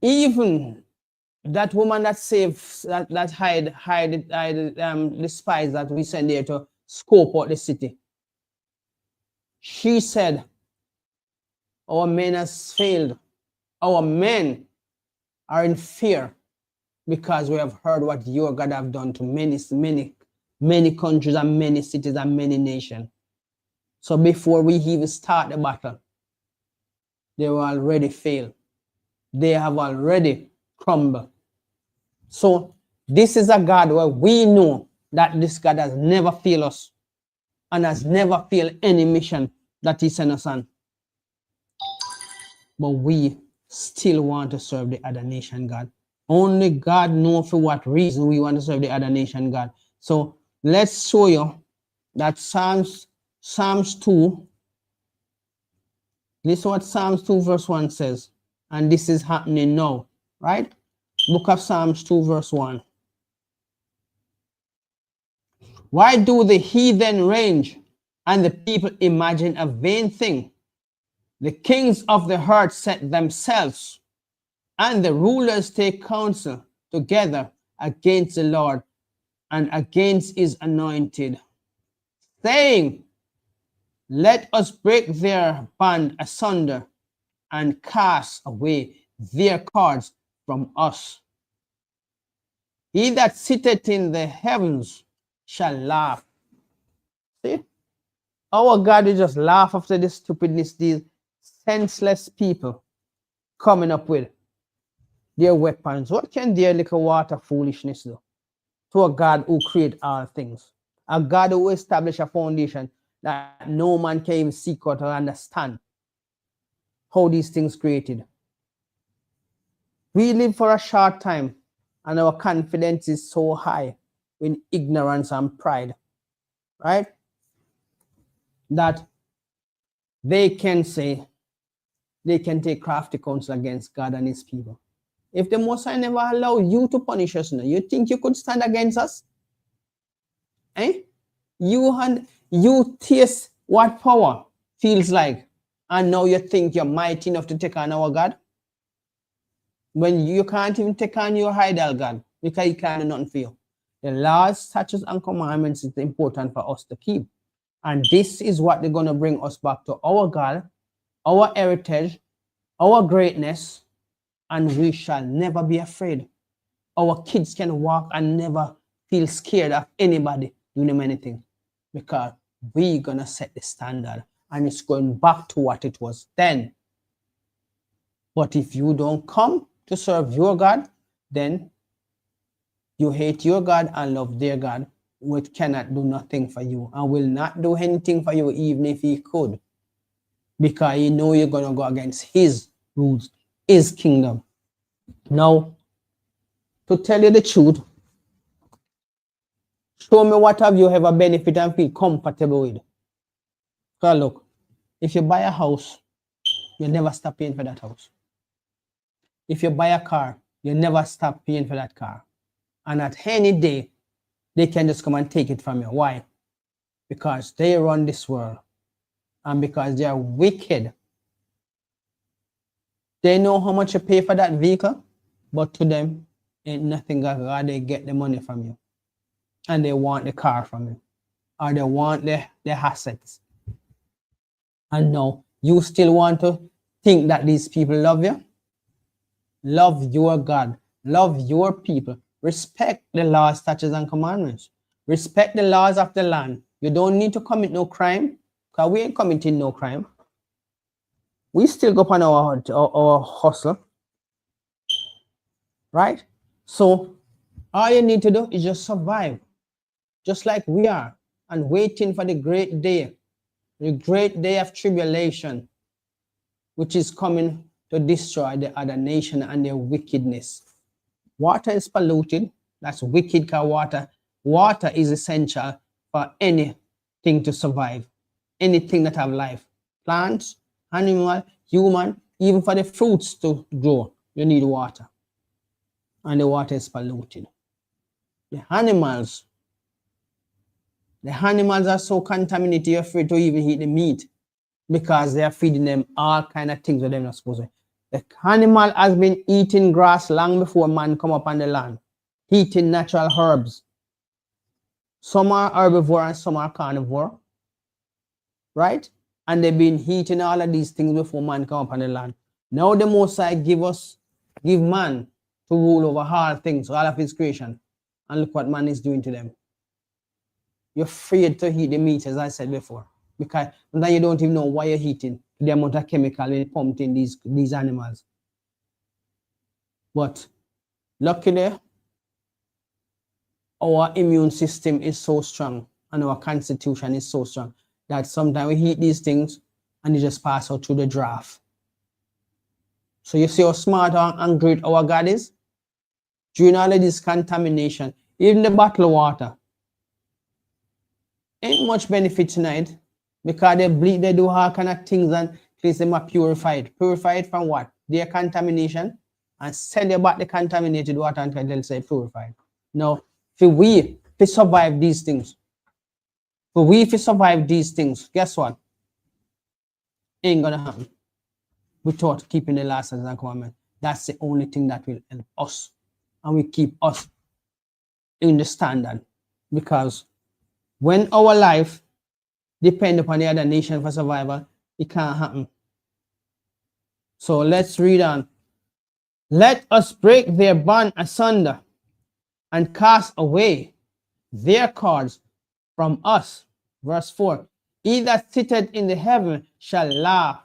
[SPEAKER 1] Even that woman that saved, that hide the spies that we sent there to scope out the city, she said, our men has failed. Our men are in fear because we have heard what your God have done to many countries and many cities and many nations. So before we even start the battle, they will already failed. They have already crumbled. So this is a God where we know that this God has never failed us and has never failed any mission that he sent us on. But we still want to serve the other nation God. Only God knows for what reason we want to serve the other nation God. So let's show you that Psalms 2. This is what Psalms 2 verse 1 says. And this is happening now, right? Book of Psalms 2 verse 1. Why do the heathen range and the people imagine a vain thing? The kings of the earth set themselves, and the rulers take counsel together against the Lord and against his anointed, saying, let us break their band asunder and cast away their cords from us. He that sitteth in the heavens shall laugh. See? Our God will just laugh after the stupidness these senseless people coming up with their weapons. What can their little water foolishness do to a God who created all things? A God who established a foundation that no man can even seek out or understand how these things created. We live for a short time and our confidence is so high in ignorance and pride, right? That they can say, they can take crafty counsel against God and his people. If the Most High never allow you to punish us, you think you could stand against us? Eh? You taste what power feels like, and now you think you're mighty enough to take on our God? When you can't even take on your idol God, because he can't do nothing for you. The laws, statutes, and commandments is important for us to keep. And this is what they're going to bring us back to our God, our heritage, our greatness, and we shall never be afraid. Our kids can walk and never feel scared of anybody doing them anything, because we're going to set the standard and it's going back to what it was then. But if you don't come to serve your God, then you hate your God and love their God, which cannot do nothing for you and will not do anything for you even if he could, because you know you're going to go against his rules, his kingdom. Now, to tell you the truth, show me what have you ever benefit and feel comfortable with. Because look, if you buy a house, you never stop paying for that house. If you buy a car, you never stop paying for that car. And at any day, they can just come and take it from you. Why? Because they run this world. And because they are wicked. They know how much you pay for that vehicle, but to them, ain't nothing. God, they get the money from you. And they want the car from you. Or they want the assets. And no, you still want to think that these people love you? Love your God. Love your people. Respect the laws, statutes, and commandments. Respect the laws of the land. You don't need to commit no crime, because we ain't committing no crime. We still go on our hustle. Right? So all you need to do is just survive. Just like we are. And waiting for the great day of tribulation, which is coming to destroy the other nation and their wickedness. Water is polluted. That's wicked, because water is essential for anything to survive. Anything that have life. Plants, animal, human, even for the fruits to grow, you need water. And the water is polluted. The animals are so contaminated, you're afraid to even eat the meat, because they are feeding them all kind of things that they're not supposed to. The animal has been eating grass long before man come up on the land, eating natural herbs. Some are herbivore and some are carnivore, right? And they've been eating all of these things before man come up on the land. Now the Most High give man to rule over all things, all of his creation. And look what man is doing to them. You're afraid to eat the meat, as I said before, because then you don't even know why you're eating the amount of chemical pumped in these animals. But luckily, our immune system is so strong and our constitution is so strong that sometimes we eat these things and they just pass out through the draft. So you see how smart and great our God is? During all of this contamination, even the bottled water, ain't much benefit tonight, because they bleed, they do all kind of things and place them are purified. Purified from what? Their contamination, and send you back the contaminated water until they'll say purified. Now, if we survive these things, guess what? Ain't gonna happen without keeping the laws and commandments. That's the only thing that will help us, and we keep us in the standard. Because when our life depend upon the other nation for survival, it can't happen. So let's read on. Let us break their bond asunder and cast away their cords from us. Verse 4. He that sitteth in the heaven shall laugh.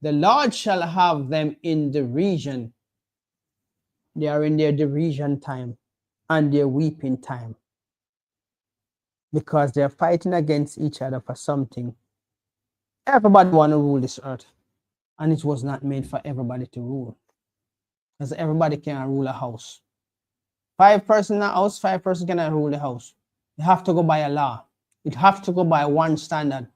[SPEAKER 1] The Lord shall have them in derision. They are in their derision time and their weeping time, because they're fighting against each other for something. Everybody want to rule this earth, and it was not made for everybody to rule, because everybody cannot rule a house. 5 persons in a house, 5 persons cannot rule the house. You have to go by a law. It have to go by one standard,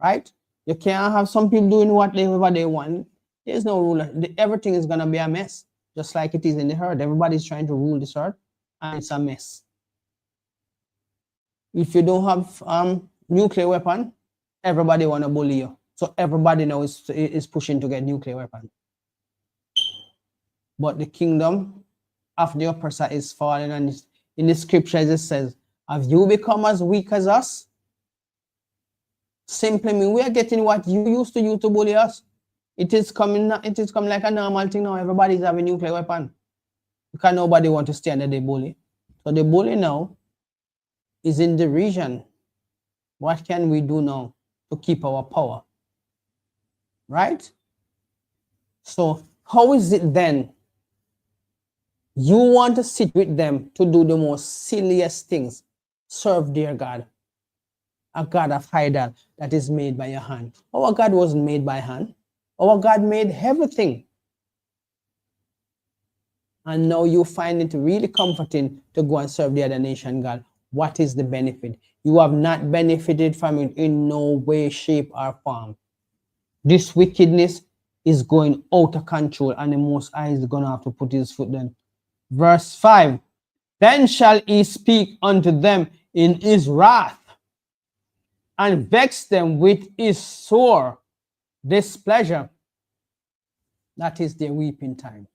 [SPEAKER 1] right? You can't have some people doing whatever they want. There's no ruler. Everything is gonna be a mess, just like it is in the earth. Everybody's trying to rule this earth, and it's a mess. If you don't have nuclear weapon, everybody want to bully you. So everybody now is pushing to get nuclear weapon. But the kingdom of the oppressor is falling, and in the scriptures it says, have you become as weak as us? Simply mean we are getting what you used to use to bully us. It is coming like a normal thing now. Everybody's having nuclear weapon, because nobody want to stand there, they bully. So the bully now is in derision. What can we do now to keep our power? Right? So how is it then you want to sit with them to do the most silliest things, serve their God, a God of idol that is made by your hand? Our God wasn't made by hand. Our God made everything. And now you find it really comforting to go and serve the other nation God. What is the benefit? You have not benefited from it in no way, shape, or form. This wickedness is going out of control, and the Most High is going to have to put his foot down. Verse 5. Then shall he speak unto them in his wrath, and vex them with his sore displeasure. That is their weeping time.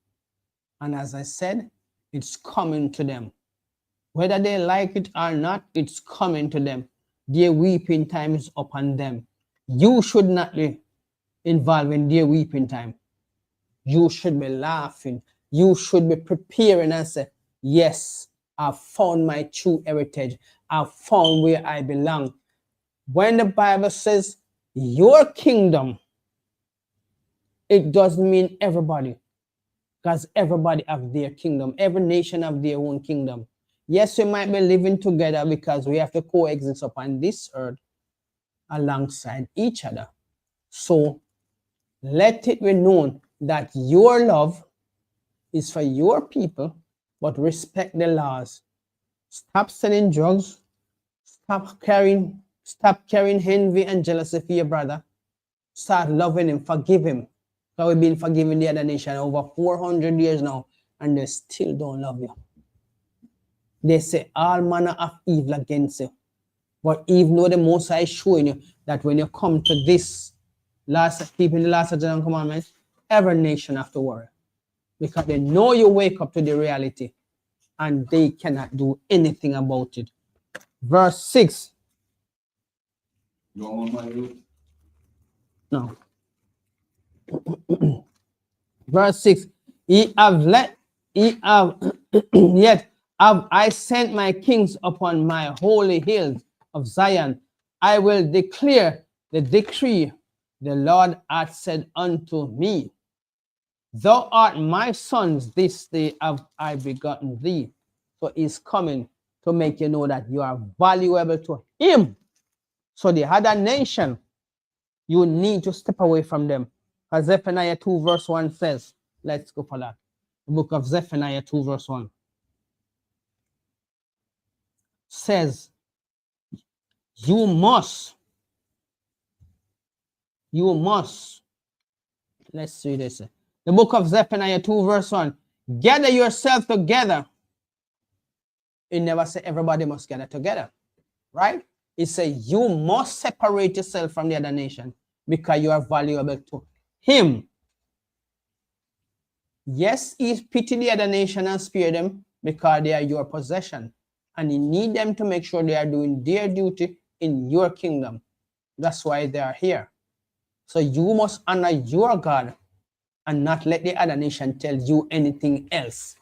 [SPEAKER 1] And as I said, it's coming to them. Whether they like it or not, it's coming to them. Their weeping time is upon them. You should not be involved in their weeping time. You should be laughing. You should be preparing and say, yes, I've found my true heritage. I've found where I belong. When the Bible says your kingdom, it doesn't mean everybody, because everybody have their kingdom. Every nation have their own kingdom. Yes, we might be living together because we have to coexist upon this earth alongside each other. So let it be known that your love is for your people, but respect the laws. Stop selling drugs. Stop carrying envy and jealousy for your brother. Start loving him, forgive him. Because we've been forgiving the other nation over 400 years now, and they still don't love you. They say all manner of evil against you. But even though the Most High is showing you that when you come to this keeping the last of the commandments, every nation have to worry. Because they know you wake up to the reality, and they cannot do anything about it. Verse 6.
[SPEAKER 3] You want one, Michael?
[SPEAKER 1] No. Verse 6. Yet have I sent my kings upon my holy hills of Zion. I will declare the decree. The Lord hath said unto me, thou art my sons, this day have I begotten thee. So he's coming to make you know that you are valuable to him. So the other nation, you need to step away from them. As Zephaniah 2 verse 1 says, let's go for that. The book of Zephaniah 2 verse 1 says, you must, let's read this. The book of Zephaniah 2 verse 1, gather yourself together. It never say everybody must gather together, right? It says you must separate yourself from the other nation because you are valuable to him. Yes, he pity the other nation and spare them because they are your possession. and you need them to make sure they are doing their duty in your kingdom. That's why they are here. So you must honor your God and not let the other nation tell you anything else.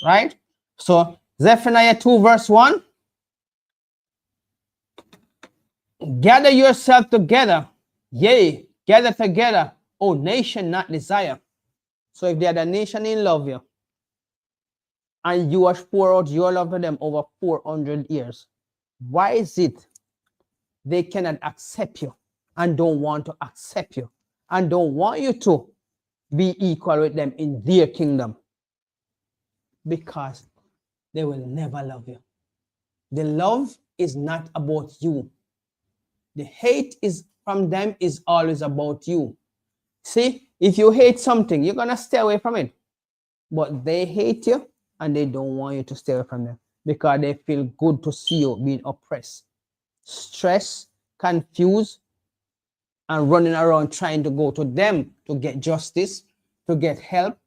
[SPEAKER 1] Right? So Zephaniah 2 verse 1. Gather yourself together. Yea, gather together, O nation not desire. So if the other nation in love you, and you have poured out your love to them over 400 years, why is it they cannot accept you and don't want to accept you and don't want you to be equal with them in their kingdom? Because they will never love you. The love is not about you. The hate is from them is always about you. See, if you hate something, you're going to stay away from it. But they hate you and they don't want you to stay away from them because they feel good to see you being oppressed, stressed, confused, and running around trying to go to them to get justice, to get help,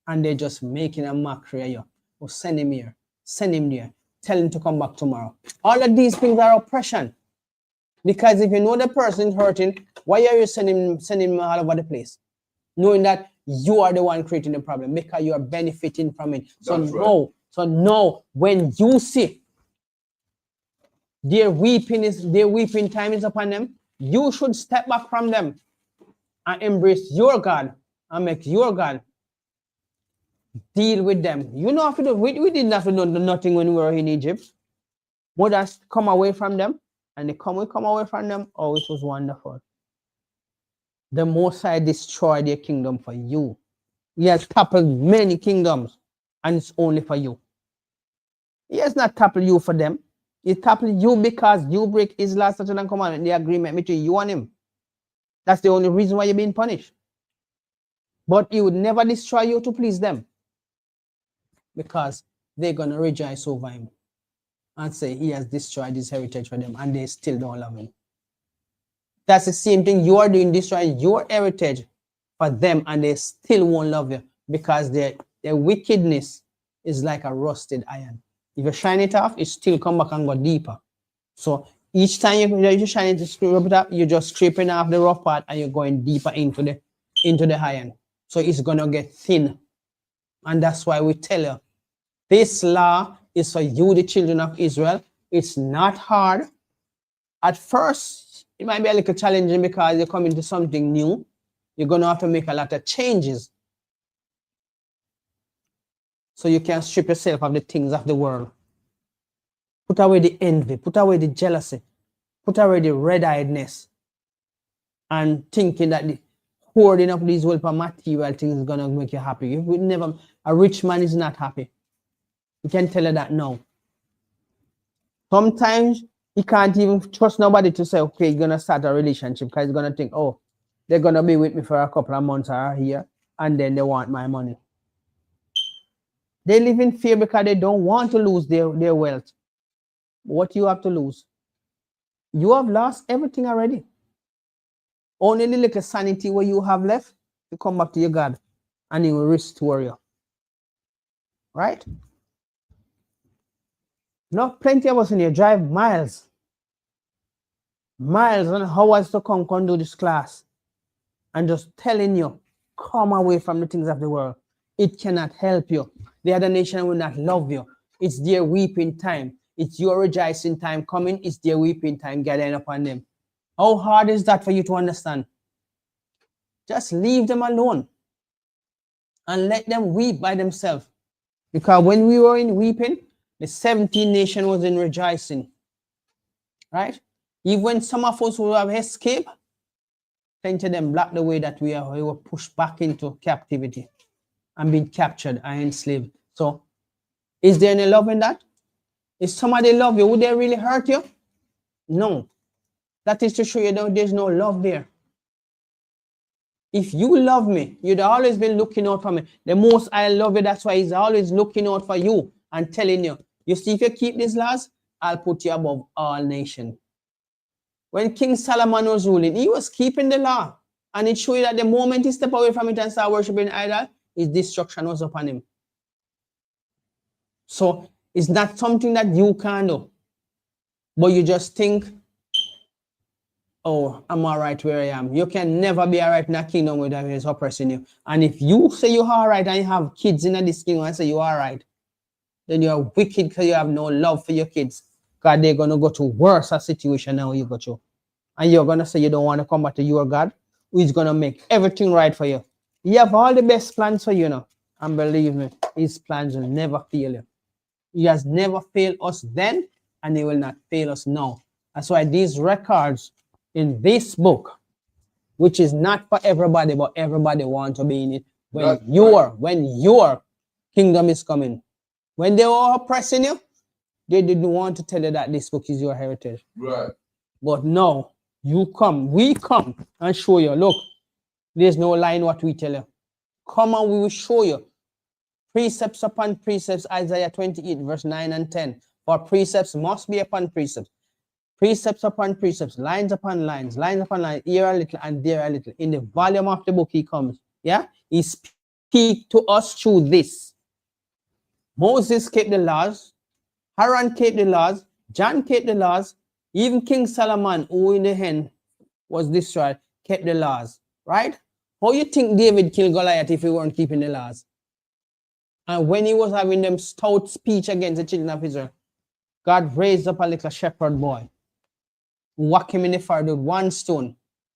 [SPEAKER 1] and they're just making a mockery of you. Oh, send him here, send him there, tell him to come back tomorrow. All of these things are oppression. Because if you know the person hurting, why are you sending him all over the place? Knowing that you are the one creating the problem because you are benefiting from it. So no, when you see their weeping time is upon them, you should step back from them and embrace your God and make your God deal with them. You know, we didn't have to do nothing when we were in Egypt. We just come away from them, and we come away from them. Oh, it was wonderful. The Most High destroyed their kingdom for you. He has toppled many kingdoms, and it's only for you. He has not toppled you for them. He toppled you because you break his last statute and commandment, the agreement between you and him. That's the only reason why you're being punished. But he would never destroy you to please them, because they're going to rejoice over him and say he has destroyed his heritage for them, and they still don't love him. That's the same thing you are doing, destroying your heritage for them, and they still won't love you because their wickedness is like a rusted iron. If you shine it off, it still come back and go deeper. So each time you shine it, scrape it up, you're just scraping off the rough part and you're going deeper into the iron. So it's gonna get thin. And that's why we tell you, this law is for you, the children of Israel. It's not hard. At first, it might be a little challenging because you're coming to something new. You're going to have to make a lot of changes so you can strip yourself of the things of the world. Put away the envy, put away the jealousy, put away the red-eyedness, and thinking that the hoarding of these world material things is going to make you happy. A rich man is not happy. You can tell her that now. Sometimes he can't even trust nobody to say, okay, you're going to start a relationship, because he's going to think, oh, they're going to be with me for a couple of months or a year, and then they want my money. They live in fear because they don't want to lose their wealth. What you have to lose? You have lost everything already. Only the little sanity what you have left, you come back to your God, and he will restore you. Right? No, plenty of us in here drive miles and hours to come do this class, and just telling you, come away from the things of the world. It cannot help you. The other nation will not love you. It's their weeping time. It's your rejoicing time coming. It's their weeping time gathering upon them. How hard is that for you to understand? Just leave them alone and let them weep by themselves. Because when we were in weeping, the 17 nation was in rejoicing. Right? Even when some of us who have escaped, plenty of them blocked the way that we were pushed back into captivity and being captured and enslaved. So, is there any love in that? If somebody love you, would they really hurt you? No. That is to show you that there's no love there. If you love me, you'd always been looking out for me. The Most I love you, that's why he's always looking out for you and telling you, you see, if you keep these laws, I'll put you above all nations. When King Solomon was ruling, he was keeping the law. And it showed you that the moment he stepped away from it and started worshiping idol, his destruction was upon him. So It's not something that you can do. But you just think, oh, I'm all right where I am. You can never be all right in a kingdom where that is oppressing you. And if you say you're all right and you have kids in this kingdom and say you're all right, then you're wicked because you have no love for your kids. God, they're going to go to worse a situation than you go to. And you're going to say you don't want to come back to your God, who is going to make everything right for you. He have all the best plans for you now. And believe me, his plans will never fail you. He has never failed us then, and he will not fail us now. That's why these records in this book, which is not for everybody, but everybody wants to be in it. When your kingdom is coming. When they were oppressing you, they didn't want to tell you that this book is your heritage.
[SPEAKER 4] Right.
[SPEAKER 1] But now, we come and show you, look, there's no lie in what we tell you. Come and we will show you. Precepts upon precepts, Isaiah 28, verse 9 and 10. For precepts must be upon precepts. Precepts upon precepts, lines upon lines, here a little and there a little. In the volume of the book he comes. Yeah? He speaks to us through this. Moses kept the laws. Aaron kept the laws. John kept the laws. Even King Solomon, who in the end was destroyed, kept the laws. Right? How you think David killed Goliath if he weren't keeping the laws? And when he was having them stout speech against the children of Israel, God raised up a little shepherd boy, whacked him in the forehead with one stone,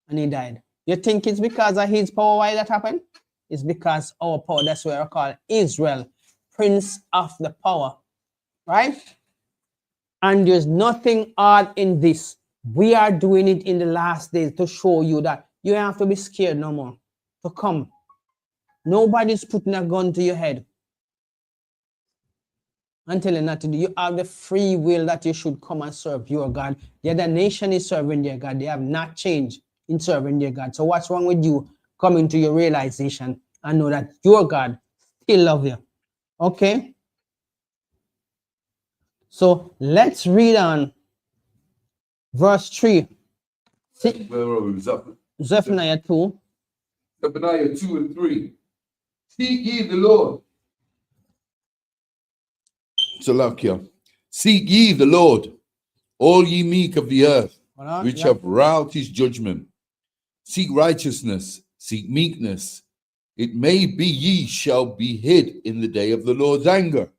[SPEAKER 1] and he died. You think it's because of his power why that happened? It's because our power, that's why I call Israel, Prince of the Power. Right? And there's nothing odd in this. We are doing it in the last days to show you that you don't have to be scared no more to come. Nobody's putting a gun to your head and telling you not to do. You have the free will that you should come and serve your God. The other nation is serving their God. They have not changed in serving their God. So what's wrong with you coming to your realization and know that your God still loves you? Okay? So let's read on verse 3.
[SPEAKER 4] Where are we?
[SPEAKER 1] Zephaniah 2.
[SPEAKER 4] Zephaniah 2 and 3. Seek ye the Lord. Salakia. Seek ye the Lord, all ye meek of the earth, which have wrought his judgment. Seek righteousness, seek meekness. It may be ye shall be hid in the day of the Lord's anger.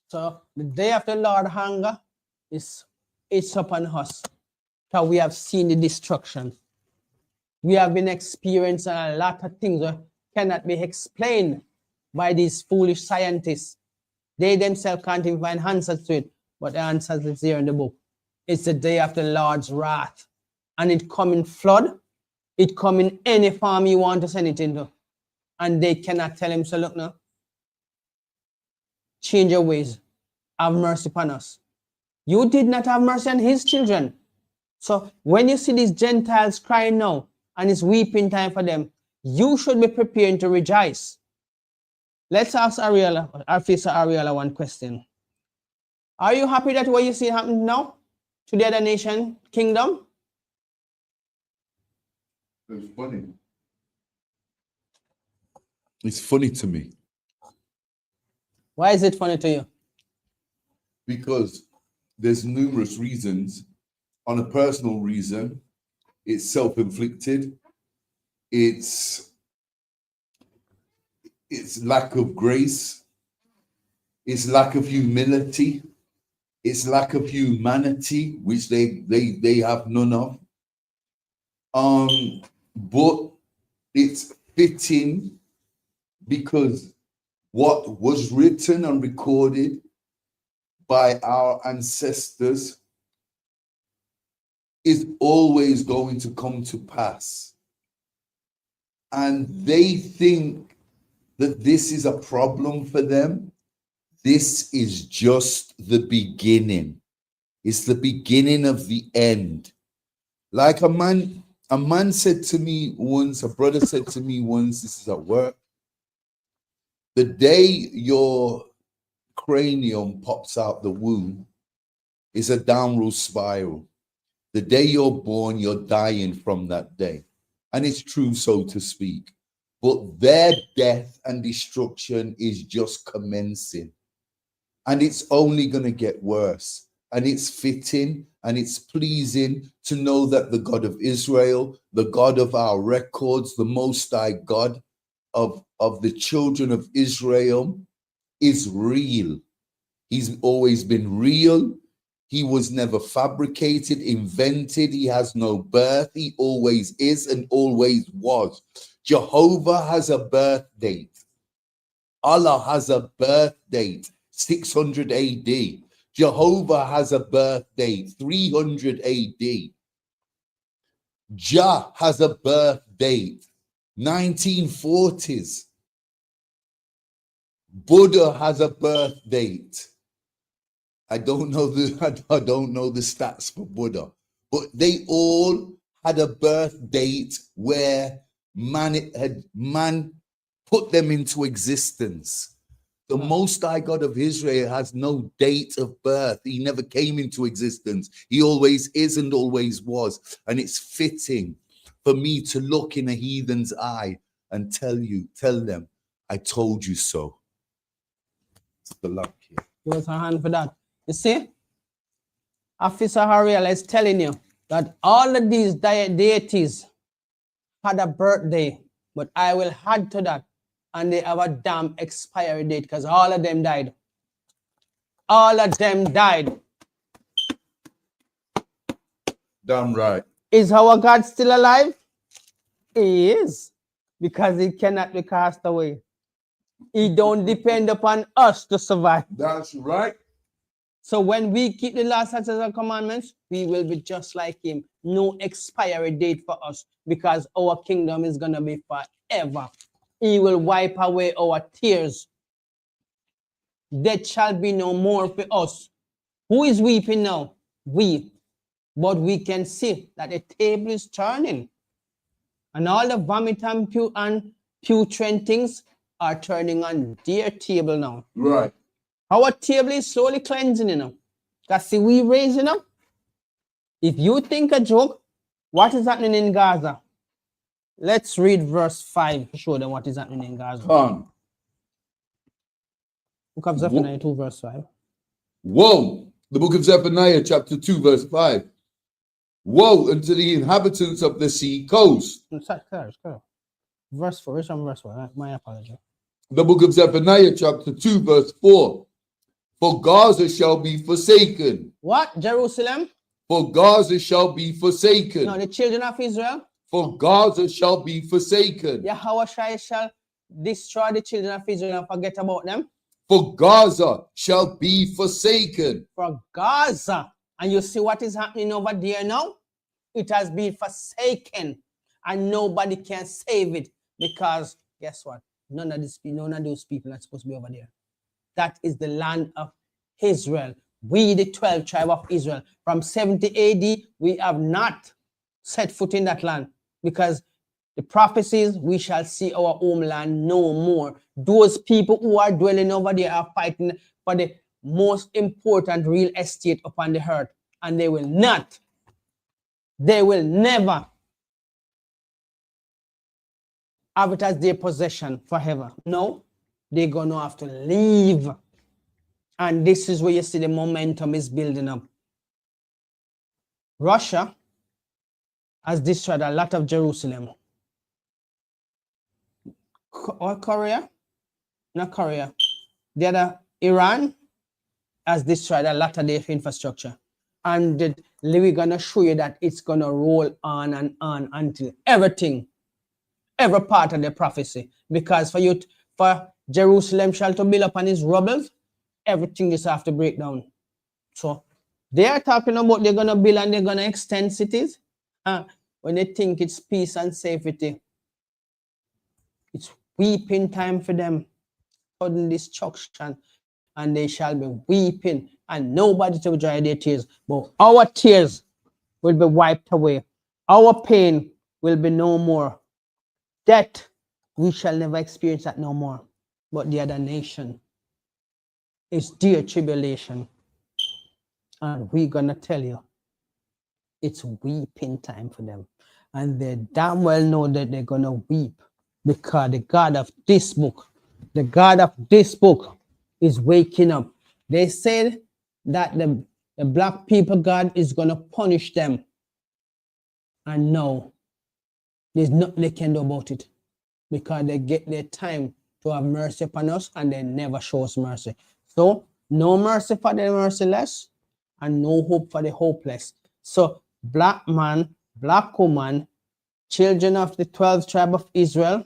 [SPEAKER 1] So the day of the Lord's anger it's upon us. Because we have seen the destruction. We have been experiencing a lot of things that cannot be explained by these foolish scientists. They themselves can't even find answers to it, but the answers is here in the book. It's the day of the Lord's wrath. And it come in flood. It come in any form you want to send it into. And they cannot tell him, so look now, change your ways. Have mercy upon us. You did not have mercy on his children. So when you see these Gentiles crying now, and it's weeping time for them, you should be preparing to rejoice. Let's ask Ariella one question. Are you happy that what you see happen now to the other nation kingdom?
[SPEAKER 4] It's funny. It's funny to me.
[SPEAKER 1] Why is it funny to you?
[SPEAKER 4] Because there's numerous reasons. On a personal reason, it's self-inflicted. It's lack of grace. It's lack of humility. It's lack of humanity, which they have none of. But it's fitting because what was written and recorded by our ancestors is always going to come to pass. And they think that this is a problem for them. This is just the beginning. It's the beginning of the end. Like a man said to me once, a brother said to me once, this is at work, the day your cranium pops out the womb is a downward spiral. The day you're born, you're dying from that day. And it's true, so to speak. But their death and destruction is just commencing. And it's only going to get worse. And it's fitting and it's pleasing to know that the God of Israel, the God of our records, the Most High God of the children of Israel is real. He's always been real. He was never fabricated, invented. He has no birth. He always is and always was. Jehovah has a birth date. Allah has a birth date, 600 AD. Jehovah has a birth date, 300 AD. Jah has a birth date, 1940s. Buddha has a birth date. I don't know the stats for Buddha, but they all had a birth date where man put them into existence. The Most High God of Israel has no date of birth. He never came into existence. He always is and always was. And it's fitting for me to look in a heathen's eye and tell them, I told you so. It's the luck here.
[SPEAKER 1] Give us a hand for that. You see, Officer Harriel is telling you that all of these deities had a birthday, but I will add to that, and they have a damn expiry date because all of them died. All of them died.
[SPEAKER 4] Damn right.
[SPEAKER 1] Is our God still alive? He is, because he cannot be cast away. He don't depend upon us to survive.
[SPEAKER 4] That's right.
[SPEAKER 1] So when we keep the law, statutes, and commandments, we will be just like him. No expiry date for us, because our kingdom is going to be forever. He will wipe away our tears. Death shall be no more for us. Who is weeping now? We. But we can see that the table is turning. And all the vomit and putrid things are turning on their table now.
[SPEAKER 4] Right.
[SPEAKER 1] Our table is slowly cleansing, you know. Because see, we raising up. If you think a joke, what is happening in Gaza? Let's read verse 5 to show them what is happening in Gaza.
[SPEAKER 4] Come.
[SPEAKER 1] Book of Zephaniah 2, verse 5.
[SPEAKER 4] Woe! The book of Zephaniah, chapter 2, verse 5. Woe unto the inhabitants of the sea coast.
[SPEAKER 1] Sorry. Verse 4. Which one verse 4? My apology.
[SPEAKER 4] The book of Zephaniah, chapter 2, verse 4. For Gaza shall be forsaken.
[SPEAKER 1] What? Jerusalem?
[SPEAKER 4] For Gaza shall be forsaken.
[SPEAKER 1] No, the children of Israel.
[SPEAKER 4] For Gaza shall be forsaken.
[SPEAKER 1] Yahweh shall destroy the children of Israel and forget about them.
[SPEAKER 4] For Gaza shall be forsaken.
[SPEAKER 1] For Gaza. And you see what is happening over there now? It has been forsaken. And nobody can save it. Because, guess what? None of those people are supposed to be over there. That is the land of Israel. We, the 12 tribe of Israel, from 70 AD, we have not set foot in that land, because the prophecies, we shall see our homeland no more. Those people who are dwelling over there are fighting for the most important real estate upon the earth, and they will never have it as their possession forever. No, they're going to have to leave. And this is where you see the momentum is building up. Russia has destroyed a lot of Jerusalem. Or Korea? Not Korea. The other, Iran, has destroyed a lot of their infrastructure. And we're going to show you that it's going to roll on and on until every part of the prophecy. Because for Jerusalem shall to build upon his rubbles, everything just have to break down. So they are talking about they're going to build and they're going to extend cities. When they think it's peace and safety, it's weeping time for them. Sudden destruction, and they shall be weeping, and nobody to dry their tears. But our tears will be wiped away. Our pain will be no more. Death, we shall never experience that no more. But the other nation is dear tribulation. And we're going to tell you, it's weeping time for them. And they damn well know that they're going to weep, because the God of this book is waking up They said that the black people, God is going to punish them. And no, there's nothing they can do about it, because they get their time to have mercy upon us and they never show us mercy. So no mercy for the merciless and no hope for the hopeless. So black man, black woman, children of the 12th tribe of Israel,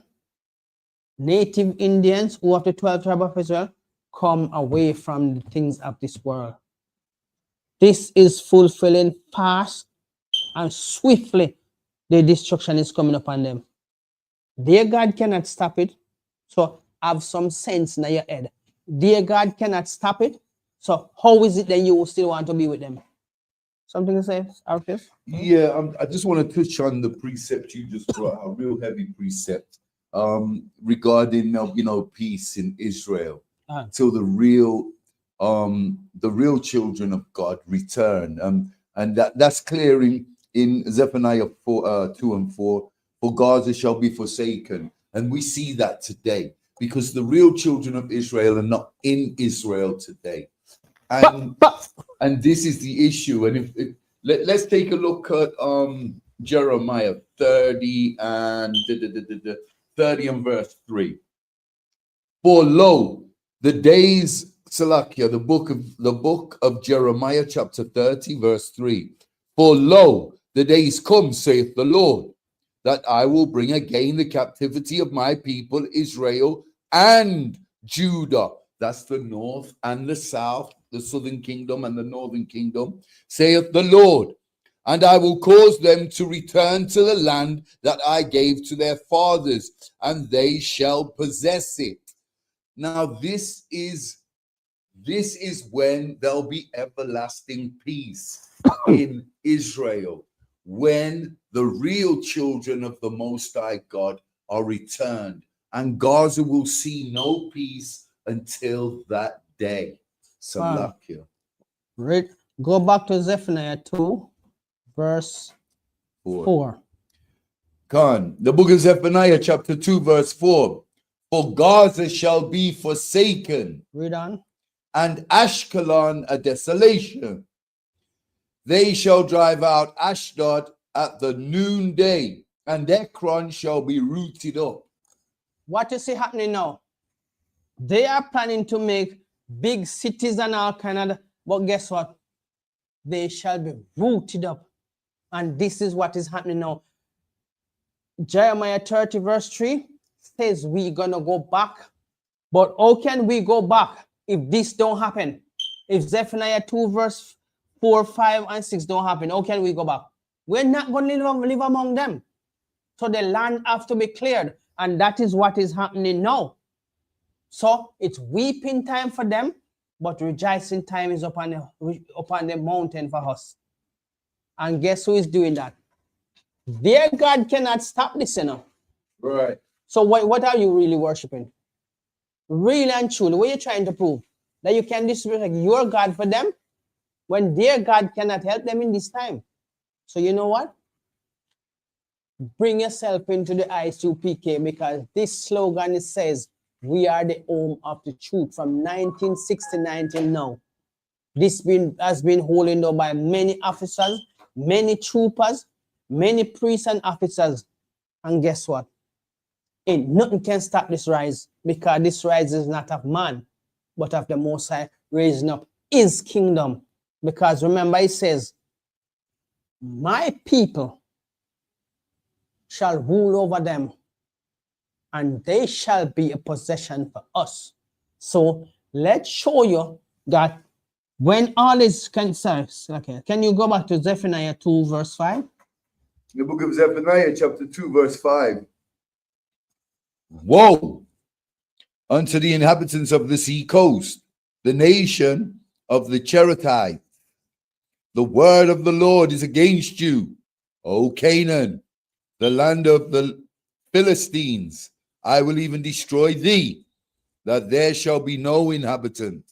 [SPEAKER 1] native Indians who of the 12th tribe of Israel, come away from the things of this world. This is fulfilling fast and swiftly. The destruction is coming upon them. Dear God cannot stop it. So have some sense in your head. Dear God cannot stop it. So how is it that you still want to be with them? Something to say, Arthur?
[SPEAKER 4] Yeah, I just want to touch on the precept you just brought, a real heavy precept regarding peace in Israel till the real children of God return. And that's clear in Zephaniah 2 and 4. For Gaza shall be forsaken, and we see that today because the real children of Israel are not in Israel today, and this is the issue. And let's take a look at Jeremiah 30 and 30 and verse 3. For lo, the days, Salakia, the book of Jeremiah, chapter 30, verse 3. For lo, the days come, saith the Lord, that I will bring again the captivity of my people Israel and Judah. That's the north and the south, the southern kingdom and the northern kingdom, saith the Lord. And I will cause them to return to the land that I gave to their fathers, and they shall possess it. Now this is when there'll be everlasting peace in Israel, when the real children of the Most High God are returned, and Gaza will see no peace until that day. Salakia.
[SPEAKER 1] Right. Go back to Zephaniah 2, verse 4.
[SPEAKER 4] Khan, the book of Zephaniah, chapter 2, verse 4. For Gaza shall be forsaken.
[SPEAKER 1] Read on.
[SPEAKER 4] And Ashkelon a desolation. They shall drive out Ashdod at the noonday, and Ekron shall be rooted up.
[SPEAKER 1] What you see happening now? They are planning to make big cities and all kind of, but guess what? They shall be rooted up. And this is what is happening now. Jeremiah 30 verse 3 says we're gonna go back. But how can we go back if this don't happen? If Zephaniah 2 verse 4, 5, and 6 don't happen, how can we go back? We're not going to live among them. So the land have to be cleared. And that is what is happening now. So it's weeping time for them, but rejoicing time is upon the mountain for us. And guess who is doing that? Their God cannot stop this, you know.
[SPEAKER 4] Right.
[SPEAKER 1] So what are you really worshiping? Really and truly, what are you trying to prove? That you can disrespect your God for them when their God cannot help them in this time. So you know what? Bring yourself into the ISUPK, because this slogan, it says, we are the home of the truth from 1969 till now. This has been holding up by many officers, many troopers, many priests and officers. And guess what? Ain't nothing can stop this rise, because this rise is not of man, but of the Most High raising up his kingdom. Because remember, it says, my people shall rule over them, and they shall be a possession for us. So let's show you that when all is concerned, okay, can you go back to Zephaniah 2, verse 5?
[SPEAKER 4] The book of Zephaniah, chapter 2, verse 5. Woe unto the inhabitants of the sea coast, the nation of the Cherethites. The word of the Lord is against you, O Canaan, the land of the Philistines. I will even destroy thee, that there shall be no inhabitant.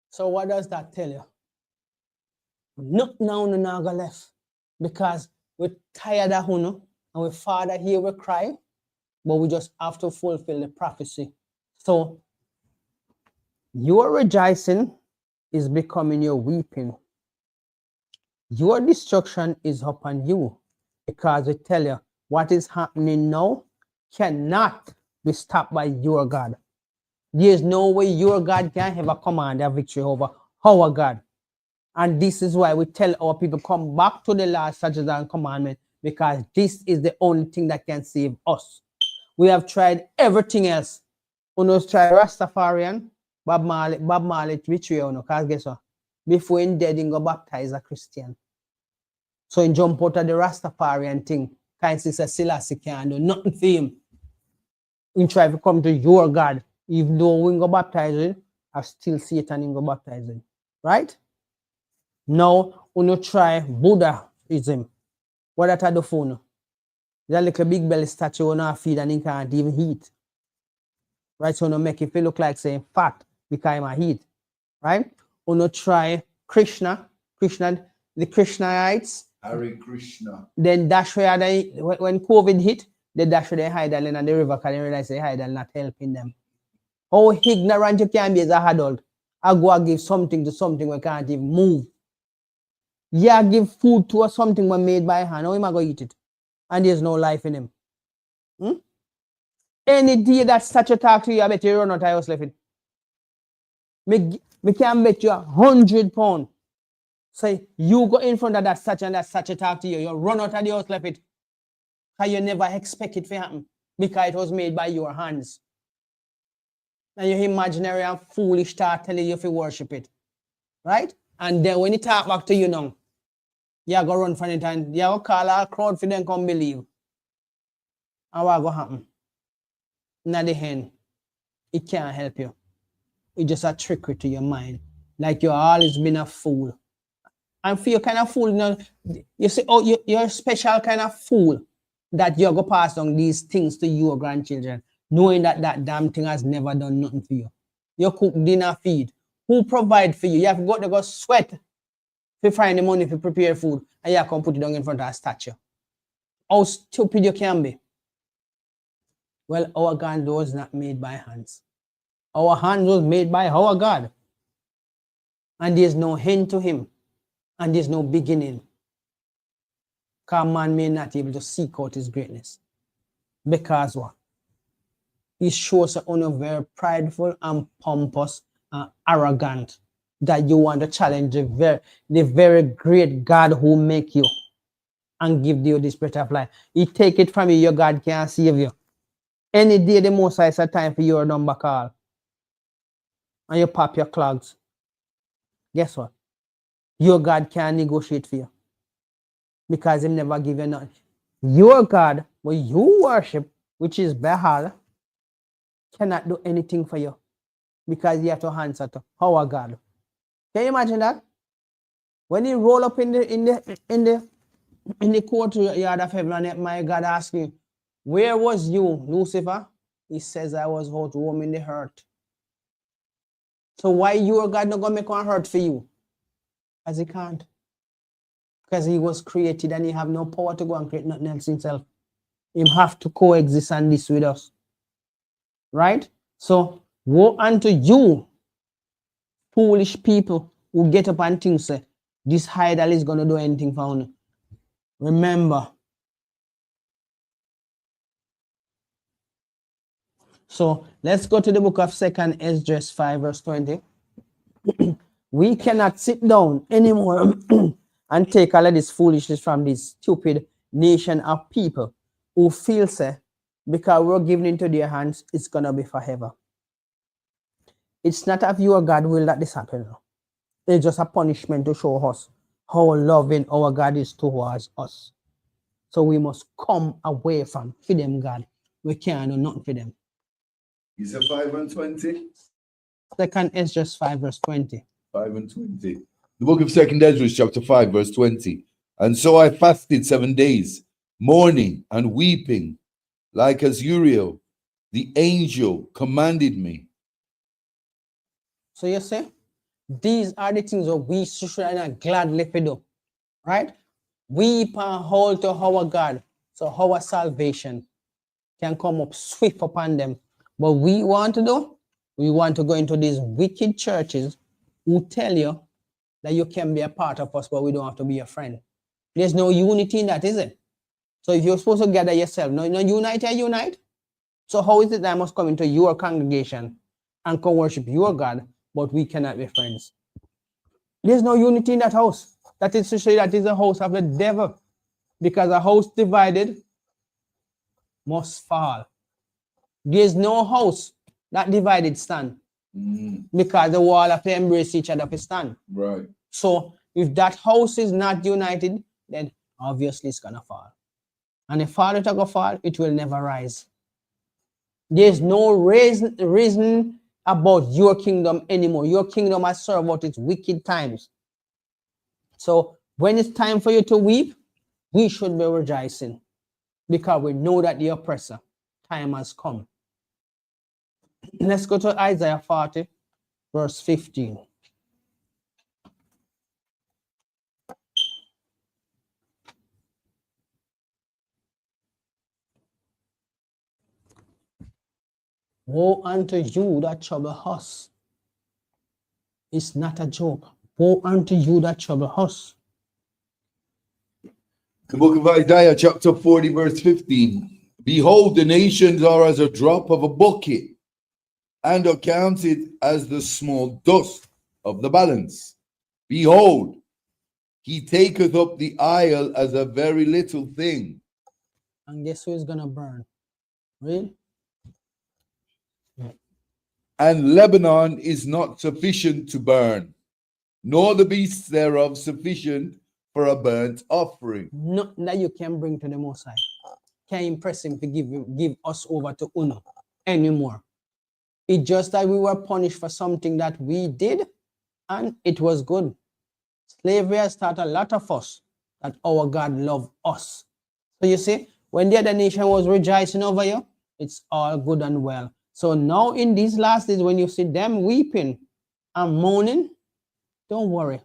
[SPEAKER 1] So what does that tell you? Not now, no naga left, because we're tired of Huno, and we Father here we cry, but we just have to fulfill the prophecy. So Your rejoicing is becoming your weeping. Your destruction is upon you, because we tell you what is happening now cannot be stopped by your God. There's no way your God can have a command of victory over our God. And this is why we tell our people, come back to the law, statutes, and commandment, because this is the only thing that can save us. We have tried everything else. We have tried Rastafarian, Bob Marley betray you, because guess what? Before he dead, he go baptize a Christian. So he jump out of the Rastafarian thing. Because he says Selassie can't do nothing for him. He try to come to your God. Even though we go baptize him, I still Satan in go baptize him. Right? Now, we no try Buddhism. What that I do for you? That little big belly statue on our feet and he can't even eat. Right? So no make it feel look like saying fat because I eat. Right? We no try Krishna, the Krishnaites.
[SPEAKER 4] Hare Krishna.
[SPEAKER 1] Then dash where they, when COVID hit, they dash where they hide in the river because they realize they hide and not helping them. How ignorant you can be as an adult. I go and give something to something we can't even move. Yeah, give food to something we made by hand. How am I going to eat it? And there's no life in him. Any day that statue talk to you, I bet you run out of house left it. Me can bet you £100. Say you go in front of that statue and that statue talk to you, you run out of the house left it. Because you never expect it to happen. Because it was made by your hands. And your imaginary and foolish start telling you if you worship it. Right? And then when it talk back to you now, you go run from it and you go call a crowd for them come believe. And what go happen? In the end, it can't help you. It's just a trickery to your mind. Like you've always been a fool. And for you kind of fool, you know, you say, oh, you're a special kind of fool that you're going to pass on these things to your grandchildren, knowing that that damn thing has never done nothing for you. You cook dinner, feed. Who provide for you? You have got to go sweat to find the money to prepare food, and you can put it down in front of a statue. How stupid you can be. Well, our God was not made by hands. Our hand was made by our God. And there's no end to him. And there's no beginning. Because man may not be able to seek out his greatness. Because what? He shows that you're very prideful and pompous and arrogant. That you want to challenge the very great God who make you and give you this breath of life. He take it from you, your God can't save you. Any day the most is a time for your number call. And you pop your clogs. Guess what? Your God can't negotiate for you. Because he never give you nothing. Your God, what you worship, which is Baal, cannot do anything for you. Because you have to answer to our God. Can you imagine that? When you roll up in the courtyard of heaven, and my God asks you, where was you, Lucifer? He says, I was out roaming the earth. So why your God not gonna make one hurt for you? Because he can't. Because he was created and he have no power to go and create nothing else himself. He have to coexist and this with us. Right? So woe unto you, foolish people who get up and think say, this idol is gonna do anything for you. Remember. So let's go to the book of 2nd Esdras 5 verse 20. We cannot sit down anymore and take all of this foolishness from this stupid nation of people who feel say because we're given into their hands, it's gonna be forever. It's not of your God will that this happen. It's just a punishment to show us how loving our God is towards us. So we must come away from them, God. We can't do nothing for them.
[SPEAKER 4] Is it 5 and 20?
[SPEAKER 1] 2nd Esdras 5 verse 20.
[SPEAKER 4] 5 and 20. The book of 2nd Ezra, chapter 5, verse 20. And so I fasted 7 days, mourning and weeping, like as Uriel, the angel, commanded me.
[SPEAKER 1] So you see, these are the things that we should gladly do, right? Weep and hold to our God, so our salvation can come up swift upon them. But we want to do, We want to go into these wicked churches who tell you that you can be a part of us, but we don't have to be your friend. There's no unity in that, is it? So if you're supposed to gather yourself, no unite and unite. So how is it that I must come into your congregation and come worship your God, but we cannot be friends? There's no unity in that house. That is to say that is a house of the devil. Because a house divided must fall. There's no house that divided stand. Because the wall have to embrace each other to stand.
[SPEAKER 4] Right.
[SPEAKER 1] So if that house is not united, then obviously it's gonna fall. And if fall, it'll fall, it will never rise. There's no reason about your kingdom anymore. Your kingdom has served out its wicked times. So when it's time for you to weep, we should be rejoicing because we know that the oppressor time has come. Let's go to Isaiah 40, verse 15. Woe unto you that trouble us. It's not a joke. Woe unto you that trouble us.
[SPEAKER 4] The book of Isaiah, chapter 40, verse 15. Behold, the nations are as a drop of a bucket, and are counted as the small dust of the balance. Behold, he taketh up the isle as a very little thing.
[SPEAKER 1] And guess who is going to burn? Really?
[SPEAKER 4] And Lebanon is not sufficient to burn, nor the beasts thereof sufficient for a burnt offering.
[SPEAKER 1] Nothing that you can bring to the Most High can impress him to give us over to Uno anymore. It's just that we were punished for something that we did, and it was good. Slavery has taught a lot of us that our God loved us. So you see, when the other nation was rejoicing over you, it's all good and well. So now in these last days, when you see them weeping and moaning, don't worry.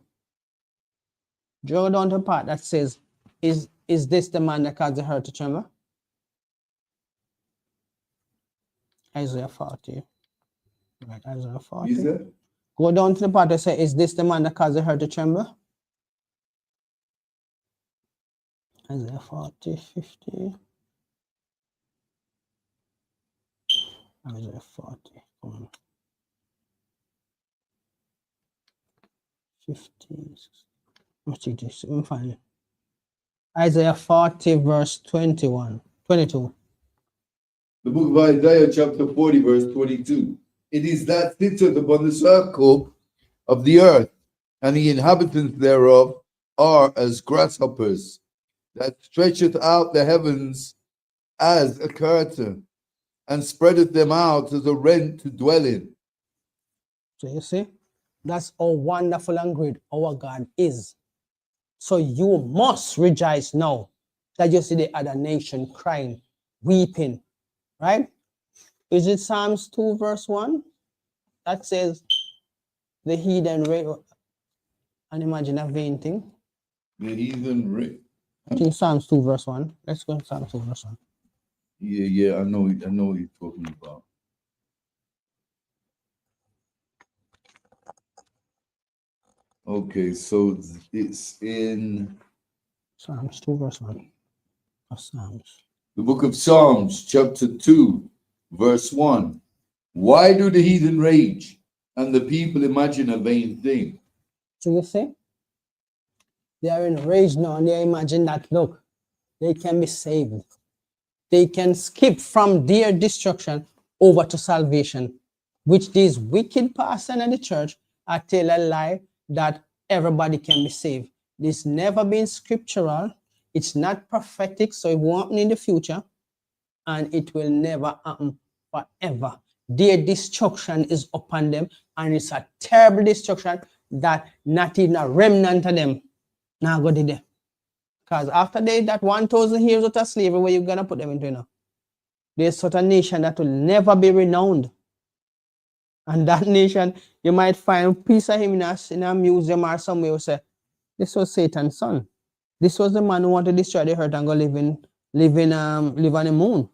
[SPEAKER 1] Go down to the part that says, is this the man that caused the hurt to tremble? Isaiah 40. Right, Isaiah 40.
[SPEAKER 4] Is it?
[SPEAKER 1] Go down to the part that says, is this the man that caused the hurt to tremble? Isaiah 40, 50. Isaiah 40. Come on. 50. What's it? I'm fine. Isaiah 40, verse 21, 22.
[SPEAKER 4] The book of Isaiah, chapter 40, verse 22. It is that sitteth upon the circle of the earth, and the inhabitants thereof are as grasshoppers, that stretcheth out the heavens as a curtain, and spreadeth them out as a rent to dwell in.
[SPEAKER 1] So you see, that's how wonderful and great our God is. So you must rejoice now that you see the other nation crying, weeping, right? Is it Psalms 2 verse 1? That says the heathen rage, and imagine a vain thing.
[SPEAKER 4] The heathen rage.
[SPEAKER 1] I think Psalms 2 verse 1. Let's go to Psalms 2 verse 1.
[SPEAKER 4] Yeah, I know what you're talking about. Okay, so it's in
[SPEAKER 1] Psalms 2 verse 1. Of Psalms.
[SPEAKER 4] the book of Psalms, chapter 2, verse 1. Why do the heathen rage and the people imagine a vain thing?
[SPEAKER 1] So you see, they are in rage now and they imagine that, look, they can be saved. They can skip from their destruction over to salvation, which these wicked pastors in the church are telling a lie that everybody can be saved. This never been scriptural. It's not prophetic, so it won't happen in the future, and it will never happen forever. Their destruction is upon them, and it's a terrible destruction that not even a remnant of them now go to there. Because after that 1,000 years of slavery, where you gonna put them into now? There's such a nation that will never be renowned. And that nation, you might find a piece of him in a museum or somewhere who say, this was Satan's son. This was the man who wanted to destroy the earth and go live on the moon.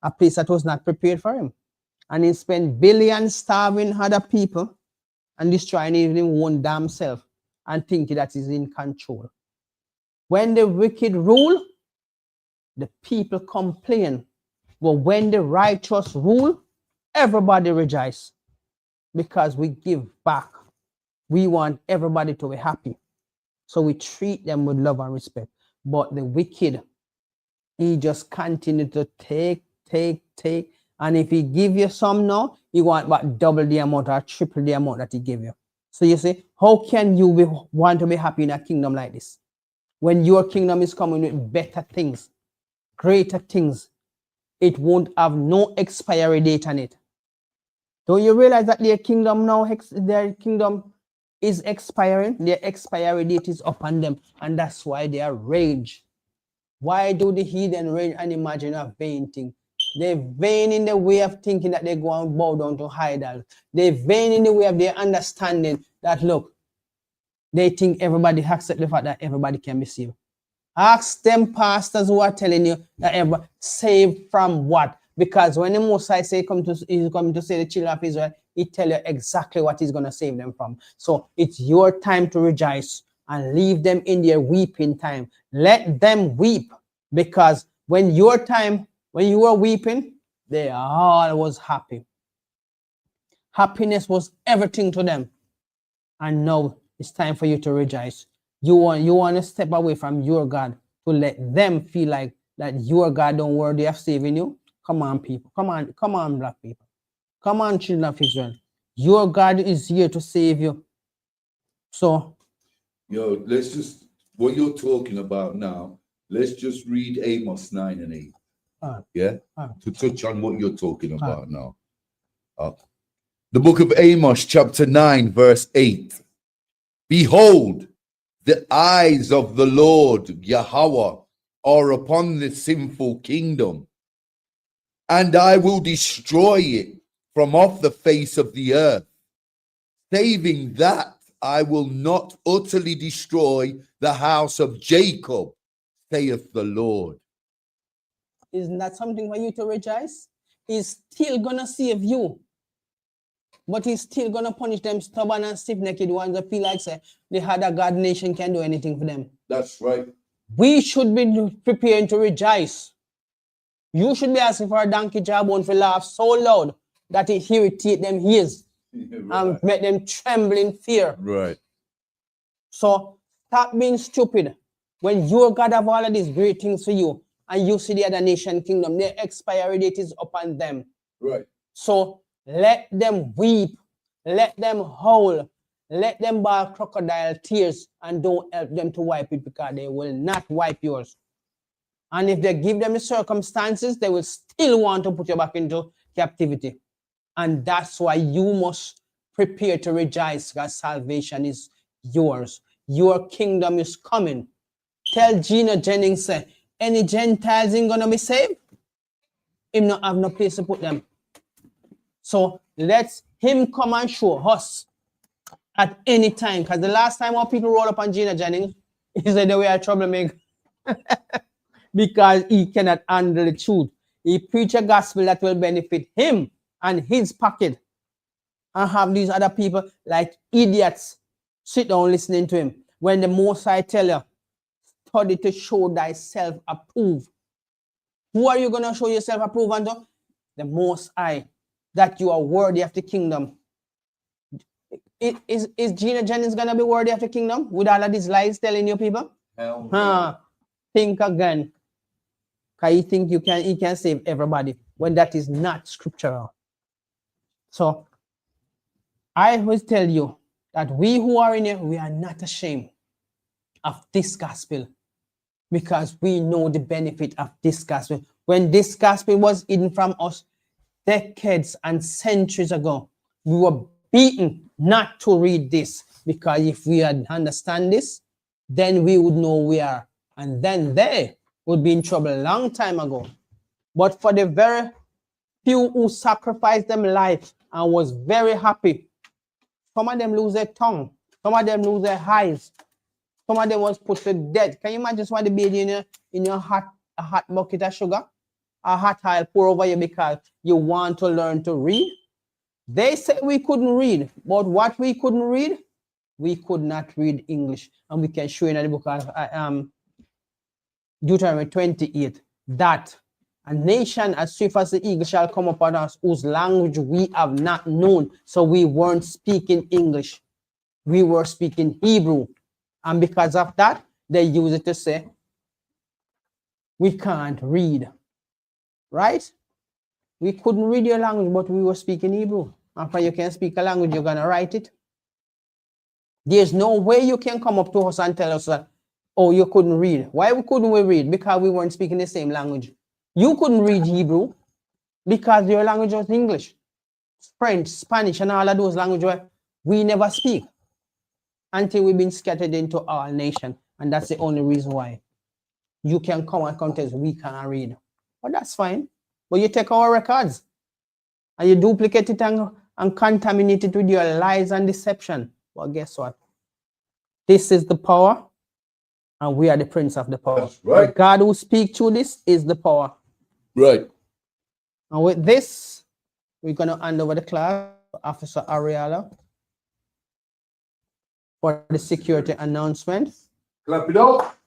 [SPEAKER 1] A place that was not prepared for him. and he spend billions starving other people and destroying even one damn self and thinking that he's in control. When the wicked rule, the people complain. But when the righteous rule, everybody rejoice because we give back. We want everybody to be happy. So we treat them with love and respect. But the wicked, he just continue to take. And if he give you some now, he want about double the amount or triple the amount that he give you. So you say, how can you want to be happy in a kingdom like this? When your kingdom is coming with better things, greater things, it won't have no expiry date on it. Don't you realize that their kingdom now, their kingdom is expiring? Their expiry date is upon them, and that's why they are rage. Why do the heathen rage and imagine a vain thing? They're vain in the way of thinking that they go and bow down to idols. They're vain in the way of their understanding that, look, they think everybody accepts the fact that everybody can be saved. Ask them pastors who are telling you that everybody saved from what? Because when the Most High say he's coming to save the children of Israel, he tell you exactly what he's going to save them from. So it's your time to rejoice and leave them in their weeping time. Let them weep, because when you were weeping, they all was happy. Happiness was everything to them. And now it's time for you to rejoice. You want to step away from your God to let them feel like that your God don't worthy of saving you. Come on, people. Come on, black people. Come on, children of Israel. Your God is here to save you. So,
[SPEAKER 4] let's just, what you're talking about now, let's just read Amos 9 and 8. To touch on what you're talking about now. The book of Amos, chapter 9, verse 8. Behold, the eyes of the Lord Yahweh are upon the sinful kingdom, and I will destroy it from off the face of the earth, saving that I will not utterly destroy the house of Jacob, saith the Lord.
[SPEAKER 1] isn't that something for you to rejoice? He's still gonna save you, but he's still gonna punish them stubborn and stiff-necked ones that feel like say the other God nation can do anything for them.
[SPEAKER 4] That's right. We
[SPEAKER 1] should be preparing to rejoice. You should be asking for a donkey jawbone to laugh so loud that it irritate them ears and make them tremble in fear.
[SPEAKER 4] Right.
[SPEAKER 1] So stop being stupid. When your God have all of these great things for you, and you see the other nation kingdom, their expiry date is upon them.
[SPEAKER 4] Right.
[SPEAKER 1] So let them weep, let them howl, let them bawl crocodile tears, and don't help them to wipe it, because they will not wipe yours. And if they give them the circumstances, they will still want to put you back into captivity. And that's why you must prepare to rejoice, because salvation is yours. Your kingdom is coming. Tell Gina Jennings, say, any Gentiles ain't gonna be saved? Him not have no place to put them. So let him come and show us at any time. Because the last time our people roll up on Gina Jennings, he said they were a troublemaker. Because he cannot handle the truth. He preach a gospel that will benefit him and his pocket, and have these other people like idiots sit down listening to him. When the Most High tell you, study to show thyself approved. Who are you going to show yourself approved unto? The Most High, that you are worthy of the kingdom. Is Gina Jennings going to be worthy of the kingdom with all of these lies telling you people?
[SPEAKER 4] Hell no.
[SPEAKER 1] Think again. Because you think you can save everybody when that is not scriptural. So I always tell you that we who are in here, we are not ashamed of this gospel, because we know the benefit of this gospel. When this gospel was hidden from us decades and centuries ago, we were beaten not to read this, because if we had understand this, then we would know we are, and then they would be in trouble a long time ago. But for the very few who sacrificed them life and was very happy, some of them lose their tongue, some of them lose their eyes, some of them was put to death. Can you imagine somebody bathing in your hot bucket of sugar a hot oil pour over you because you want to learn to read. They said we couldn't read, but what we couldn't read, we could not read English. And we can show you in the book of Deuteronomy 28 that a nation as swift as the eagle shall come upon us, whose language we have not known. So we weren't speaking English. We were speaking Hebrew. And because of that, they use it to say, we can't read. Right? We couldn't read your language, but we were speaking Hebrew. After you can speak a language, you're going to write it. There's no way you can come up to us and tell us that, oh, you couldn't read. Why couldn't we read? Because we weren't speaking the same language. You couldn't read Hebrew because your language was English, French, Spanish, and all of those languages we never speak until we've been scattered into our nation. And that's the only reason why you can come and contest we can't read. But that's fine. But you take our records and you duplicate it and contaminate it with your lies and deception. Well, guess what? This is the power, and we are the prince of the power.
[SPEAKER 4] That's right.
[SPEAKER 1] The God who speaks through this is the power.
[SPEAKER 4] Right.
[SPEAKER 1] And with this, we're going to hand over the class to Officer Ariella for the security announcement.
[SPEAKER 4] Clap it up.